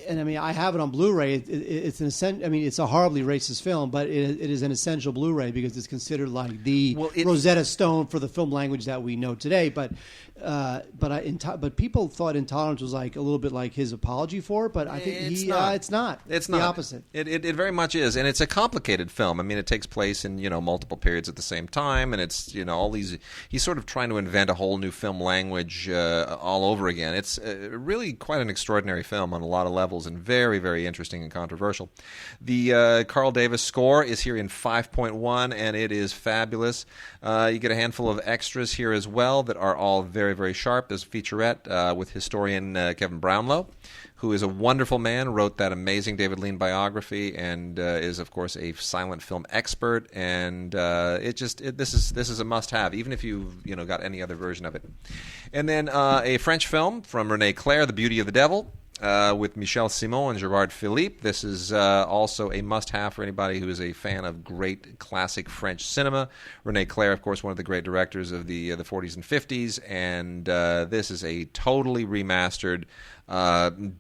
And I mean, I have it on Blu-ray. It's it's a horribly racist film, but it is an essential Blu-ray because it's considered like the Rosetta Stone for the film language that we know today. But but people thought Intolerance was like a little bit like his apology for it, but I think It's it's not. not. It's the opposite. It very much is, and it's a complicated film. I mean, it takes place in multiple periods at the same time, and it's all these. He's sort of trying to invent a whole new film language all over again. It's really quite an extraordinary film on a lot of levels, and very, very interesting and controversial. The Carl Davis score is here in 5.1, and it is fabulous. You get a handful of extras here as well that are all very, very sharp. There's a featurette with historian Kevin Brownlow, who is a wonderful man, wrote that amazing David Lean biography, and is, of course, a silent film expert. And this is a must-have, even if you've got any other version of it. And then a French film from René Clair, The Beauty of the Devil, with Michel Simon and Gerard Philippe. This is also a must-have for anybody who is a fan of great classic French cinema. René Clair, of course, one of the great directors of the 40s and 50s, and this is a totally remastered,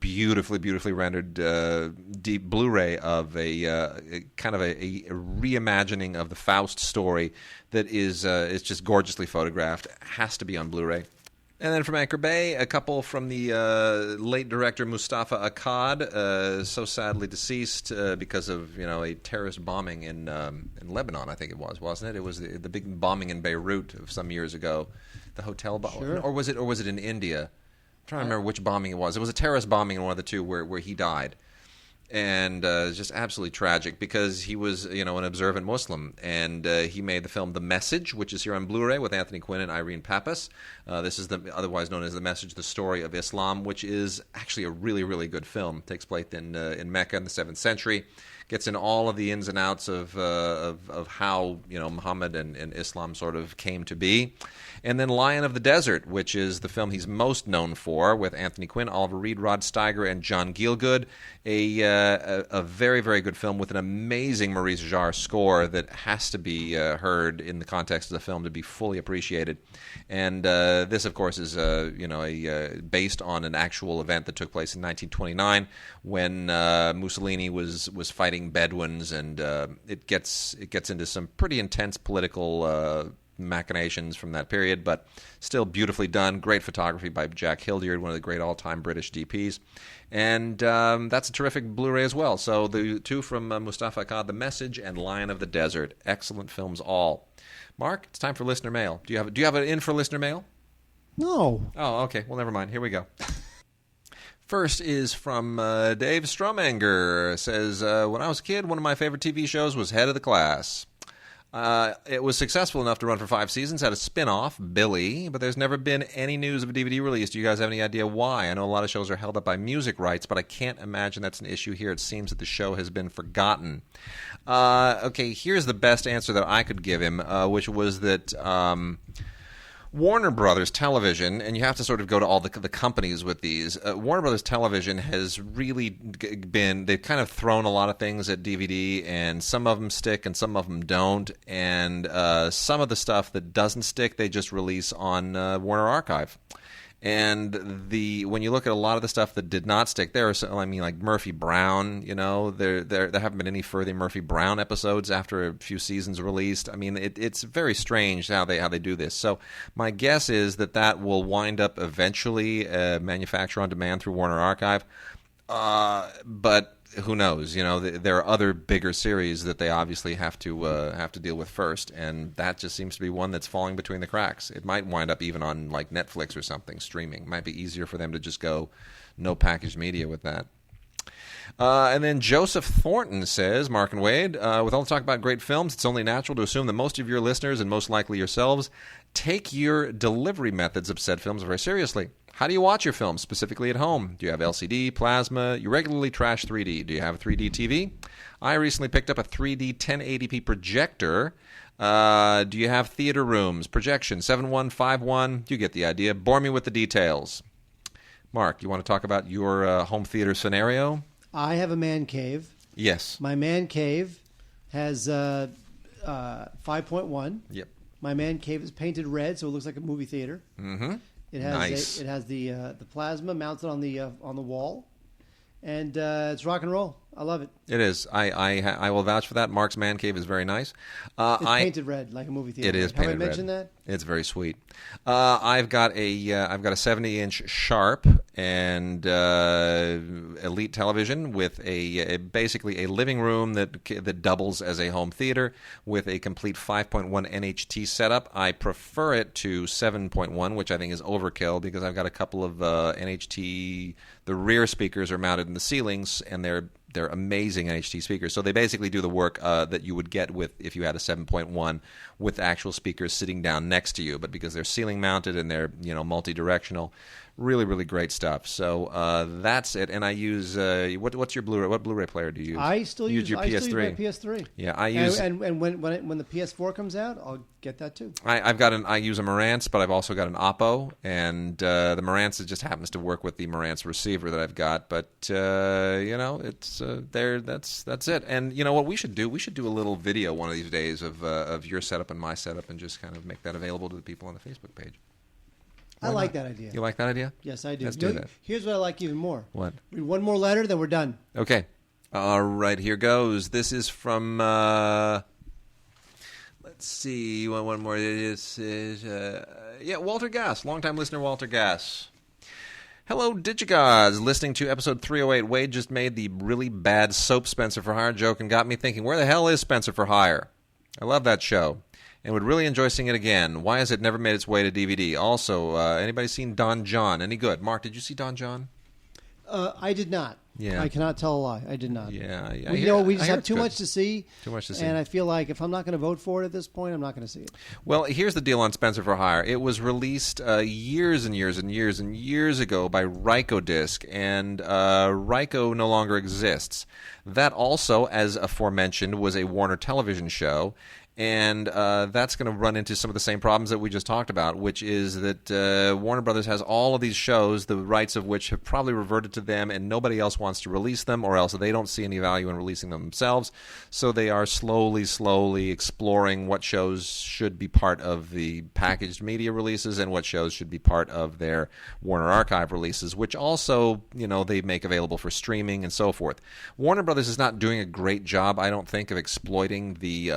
beautifully rendered deep Blu-ray of a kind of a reimagining of the Faust story that is just gorgeously photographed. Has to be on Blu-ray. And then from Anchor Bay, a couple from the late director Mustafa Akkad, so sadly deceased because of a terrorist bombing in Lebanon. I think it was, wasn't it? It was the big bombing in Beirut of some years ago, the hotel bombing, sure. or was it in India? I'm trying to remember which bombing it was. It was a terrorist bombing in one of the two where he died. And it's just absolutely tragic because he was, an observant Muslim, and he made the film The Message, which is here on Blu-ray with Anthony Quinn and Irene Pappas. This is otherwise known as The Message: The Story of Islam, which is actually a really, really good film. It takes place in Mecca in the 7th century. Gets in all of the ins and outs of how Muhammad and Islam sort of came to be. And then Lion of the Desert, which is the film he's most known for, with Anthony Quinn, Oliver Reed, Rod Steiger, and John Gielgud. A very, very good film with an amazing Maurice Jarre score that has to be heard in the context of the film to be fully appreciated. And this, of course, is based on an actual event that took place in 1929 when Mussolini was fighting Bedouins, and it gets into some pretty intense political machinations from that period, but still beautifully done. Great photography by Jack Hildyard, one of the great all-time British DPs. And that's a terrific Blu-ray as well. So the two from Mustafa Akkad, The Message and Lion of the Desert. Excellent films all. Mark, it's time for listener mail. Do you have an in for listener mail? No. Oh, okay. Well, never mind. Here we go. First is from Dave Stromanger. Says, when I was a kid, one of my favorite TV shows was Head of the Class. It was successful enough to run for 5 seasons, had a spin-off, Billy, but there's never been any news of a DVD release. Do you guys have any idea why? I know a lot of shows are held up by music rights, but I can't imagine that's an issue here. It seems that the show has been forgotten. Okay, here's the best answer that I could give him, which was that Warner Brothers Television, and you have to sort of go to all the companies with these, Warner Brothers Television has really they've kind of thrown a lot of things at DVD, and some of them stick and some of them don't, and some of the stuff that doesn't stick, they just release on Warner Archive. And when you look at a lot of the stuff that did not stick, there are some, like Murphy Brown, there haven't been any further Murphy Brown episodes after a few seasons released. I mean, it's very strange how they do this. So my guess is that will wind up eventually manufactured on demand through Warner Archive. But who knows? There are other bigger series that they obviously have to deal with first, and that just seems to be one that's falling between the cracks. It might wind up even on like Netflix or something streaming. It might be easier for them to just go no packaged media with that. And then Joseph Thornton says, Mark and Wade, with all the talk about great films, it's only natural to assume that most of your listeners, and most likely yourselves, take your delivery methods of said films very seriously. How do you watch your films, specifically at home? Do you have LCD, plasma? You regularly trash 3D. Do you have a 3D TV? I recently picked up a 3D 1080p projector. Do you have theater rooms? Projection 7151. You get the idea. Bore me with the details. Mark, you want to talk about your home theater scenario? I have a man cave. Yes. My man cave has 5.1. Yep. My man cave is painted red, so it looks like a movie theater. Mm-hmm. It has the plasma mounted on the wall, and it's rock and roll. I love it. It is. I will vouch for that. Mark's Man Cave is very nice. It's painted red like a movie theater. It is painted red. Have I mentioned that? It's very sweet. I've got a 70-inch Sharp and Elite television with a basically a living room that doubles as a home theater with a complete 5.1 NHT setup. I prefer it to 7.1, which I think is overkill because I've got a couple of NHT. The rear speakers are mounted in the ceilings, and they're amazing NHT speakers. So they basically do the work that you would get with if you had a 7.1 with actual speakers sitting down next to you. But because they're ceiling mounted and they're multi-directional, really, really great stuff. So that's it. And I use what's your Blu-ray? What Blu-ray player do you use? I still use your PS3. Still use my PS3. Yeah, I use. And when the PS4 comes out, I'll get that too. I use a Marantz, but I've also got an Oppo, and the Marantz just happens to work with the Marantz receiver that I've got. But it's there. That's it. And you know what we should do? We should do a little video one of these days of your setup and my setup, and just kind of make that available to the people on the Facebook page. I like that idea. You like that idea? Yes, I do. Let's do that. Here's what I like even more. What? Read one more letter, then we're done. Okay. All right, here goes. This is from, let's see, one more. It is Walter Gass, longtime listener Walter Gass. Hello, Digigods. Listening to episode 308, Wade just made the really bad soap Spencer for Hire joke and got me thinking, where the hell is Spencer for Hire? I love that show and would really enjoy seeing it again. Why has it never made its way to DVD? Also, anybody seen Don John? Any good? Mark, did you see Don John? I did not. Yeah. I cannot tell a lie. I did not. Yeah. We just have too much to see. Too much to see. And I feel like if I'm not going to vote for it at this point, I'm not going to see it. Well, here's the deal on Spencer for Hire. It was released years and years and years and years ago by Rykodisc, and Ryko no longer exists. That also, as aforementioned, was a Warner Television show. And that's going to run into some of the same problems that we just talked about, which is that Warner Brothers has all of these shows, the rights of which have probably reverted to them, and nobody else wants to release them, or else they don't see any value in releasing them themselves. So they are slowly exploring what shows should be part of the packaged media releases and what shows should be part of their Warner Archive releases, which also, they make available for streaming and so forth. Warner Brothers is not doing a great job, I don't think, of exploiting the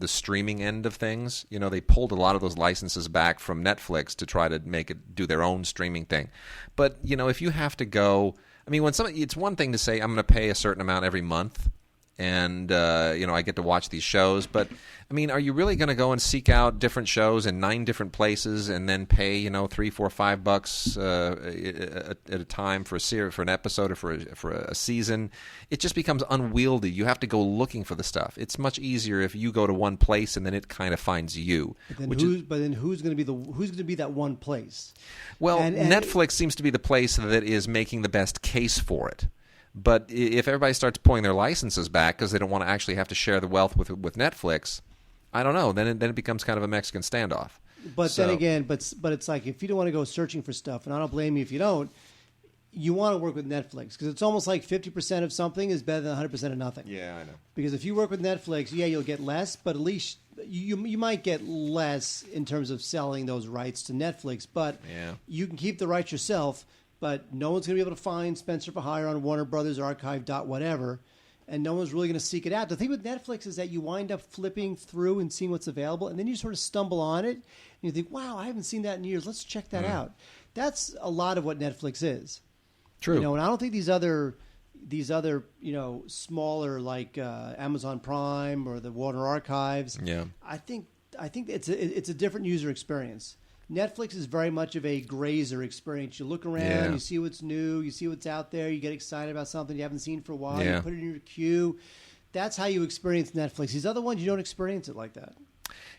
streaming end of things. They pulled a lot of those licenses back from Netflix to try to make it do their own streaming thing. But, if you have to go, it's one thing to say I'm going to pay a certain amount every month and, I get to watch these shows. But, are you really going to go and seek out different shows in 9 different places and then pay, $3, $4, $5 at a time for a series, for an episode, or for a season? It just becomes unwieldy. You have to go looking for the stuff. It's much easier if you go to one place and then it kind of finds you. But then who's going to be that one place? Well, and Netflix seems to be the place that is making the best case for it. But if everybody starts pulling their licenses back because they don't want to actually have to share the wealth with Netflix, I don't know. Then it becomes kind of a Mexican standoff. But then again, but it's like if you don't want to go searching for stuff, and I don't blame you if you don't, you want to work with Netflix because it's almost like 50% of something is better than 100% of nothing. Yeah, I know. Because if you work with Netflix, you'll get less, but at least you might get less in terms of selling those rights to Netflix. But you can keep the rights yourself. But no one's going to be able to find Spencer for Hire on Warner Brothers Archive whatever, and no one's really going to seek it out. The thing with Netflix is that you wind up flipping through and seeing what's available, and then you sort of stumble on it, and you think, wow, I haven't seen that in years. Let's check that out. That's a lot of what Netflix is. True. And I don't think these other smaller like Amazon Prime or the Warner Archives. Yeah. I think it's a different user experience. Netflix is very much of a grazer experience. You look around, you see what's new, you see what's out there, you get excited about something you haven't seen for a while, you put it in your queue. That's how you experience Netflix. These other ones, you don't experience it like that.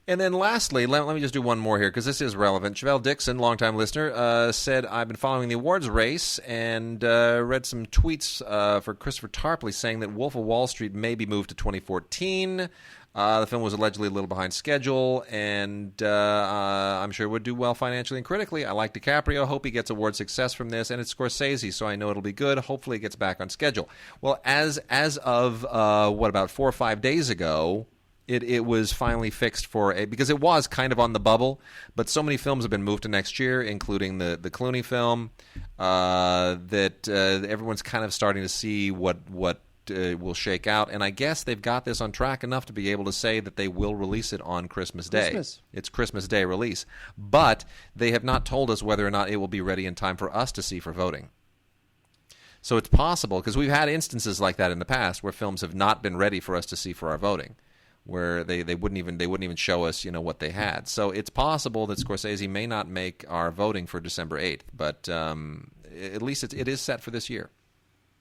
And then lastly, let me just do one more here because this is relevant. Chevelle Dixon, longtime listener, said, I've been following the awards race and read some tweets for Christopher Tarpley saying that Wolf of Wall Street may be moved to 2014. The film was allegedly a little behind schedule, and I'm sure it would do well financially and critically. I like DiCaprio. Hope he gets award success from this, and it's Scorsese, so I know it'll be good. Hopefully it gets back on schedule. Well, as of, about 4 or 5 days ago, it was finally fixed because it was kind of on the bubble, but so many films have been moved to next year, including the Clooney film, that everyone's kind of starting to see what will shake out. And I guess they've got this on track enough to be able to say that they will release it on Christmas Day. It's Christmas Day release. But they have not told us whether or not it will be ready in time for us to see for voting. So it's possible, because we've had instances like that in the past where films have not been ready for us to see for our voting, where they wouldn't even show us what they had. So it's possible that Scorsese may not make our voting for December 8th, but at least it is set for this year.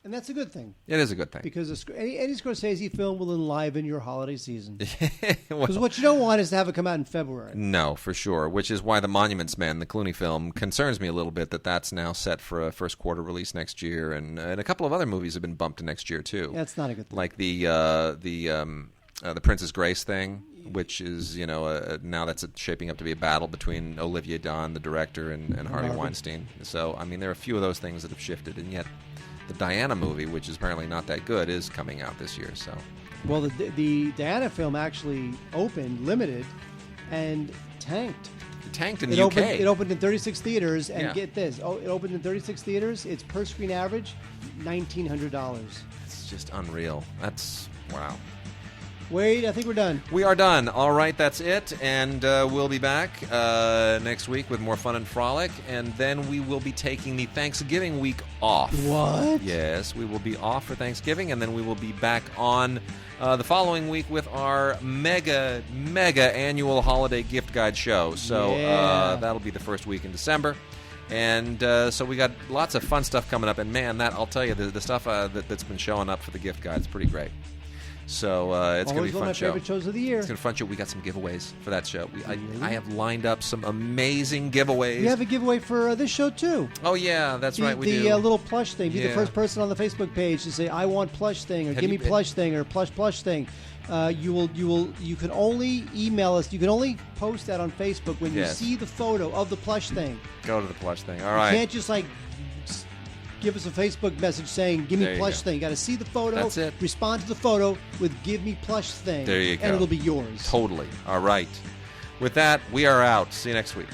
And that's a good thing. It is a good thing. Because any Scorsese film will enliven your holiday season. Because what you don't want is to have it come out in February. No, for sure. Which is why The Monuments Men, the Clooney film, concerns me a little bit that that's now set for a first quarter release next year. And a couple of other movies have been bumped to next year, too. That's not a good thing. Like the Princess Grace thing, which is, now that's shaping up to be a battle between Olivier Dahan, the director, and Harvey Weinstein. So, I mean, there are a few of those things that have shifted, and yet the Diana movie, which is apparently not that good, is coming out this year. So, well, the Diana film actually opened limited and tanked. It tanked in the UK. It opened in 36 theaters, and get this: it opened in 36 theaters. Its per screen average, $1,900. It's just unreal. That's wow. Wade, I think we're done. We are done. All right, that's it. And we'll be back next week with more fun and frolic. And then we will be taking the Thanksgiving week off. What? Yes, we will be off for Thanksgiving. And then we will be back on the following week with our mega annual holiday gift guide show. So that'll be the first week in December. And so we got lots of fun stuff coming up. And, man, I'll tell you, the stuff that's been showing up for the gift guide is pretty great. So it's going to be a fun show. Always one of my favorite shows of the year. It's going to be a fun show. We got some giveaways for that show. I have lined up some amazing giveaways. You have a giveaway for this show, too. Oh, yeah, that's right. We do. The little plush thing. Be the first person on the Facebook page to say, I want plush thing, or give me plush thing, or plush thing. You can only email us. You can only post that on Facebook when you see the photo of the plush thing. Go to the plush thing. All right. You can't just give us a Facebook message saying, give me plush thing. You got to see the photo. That's it. Respond to the photo with give me plush thing. There you go. And it'll be yours. Totally. All right. With that, we are out. See you next week.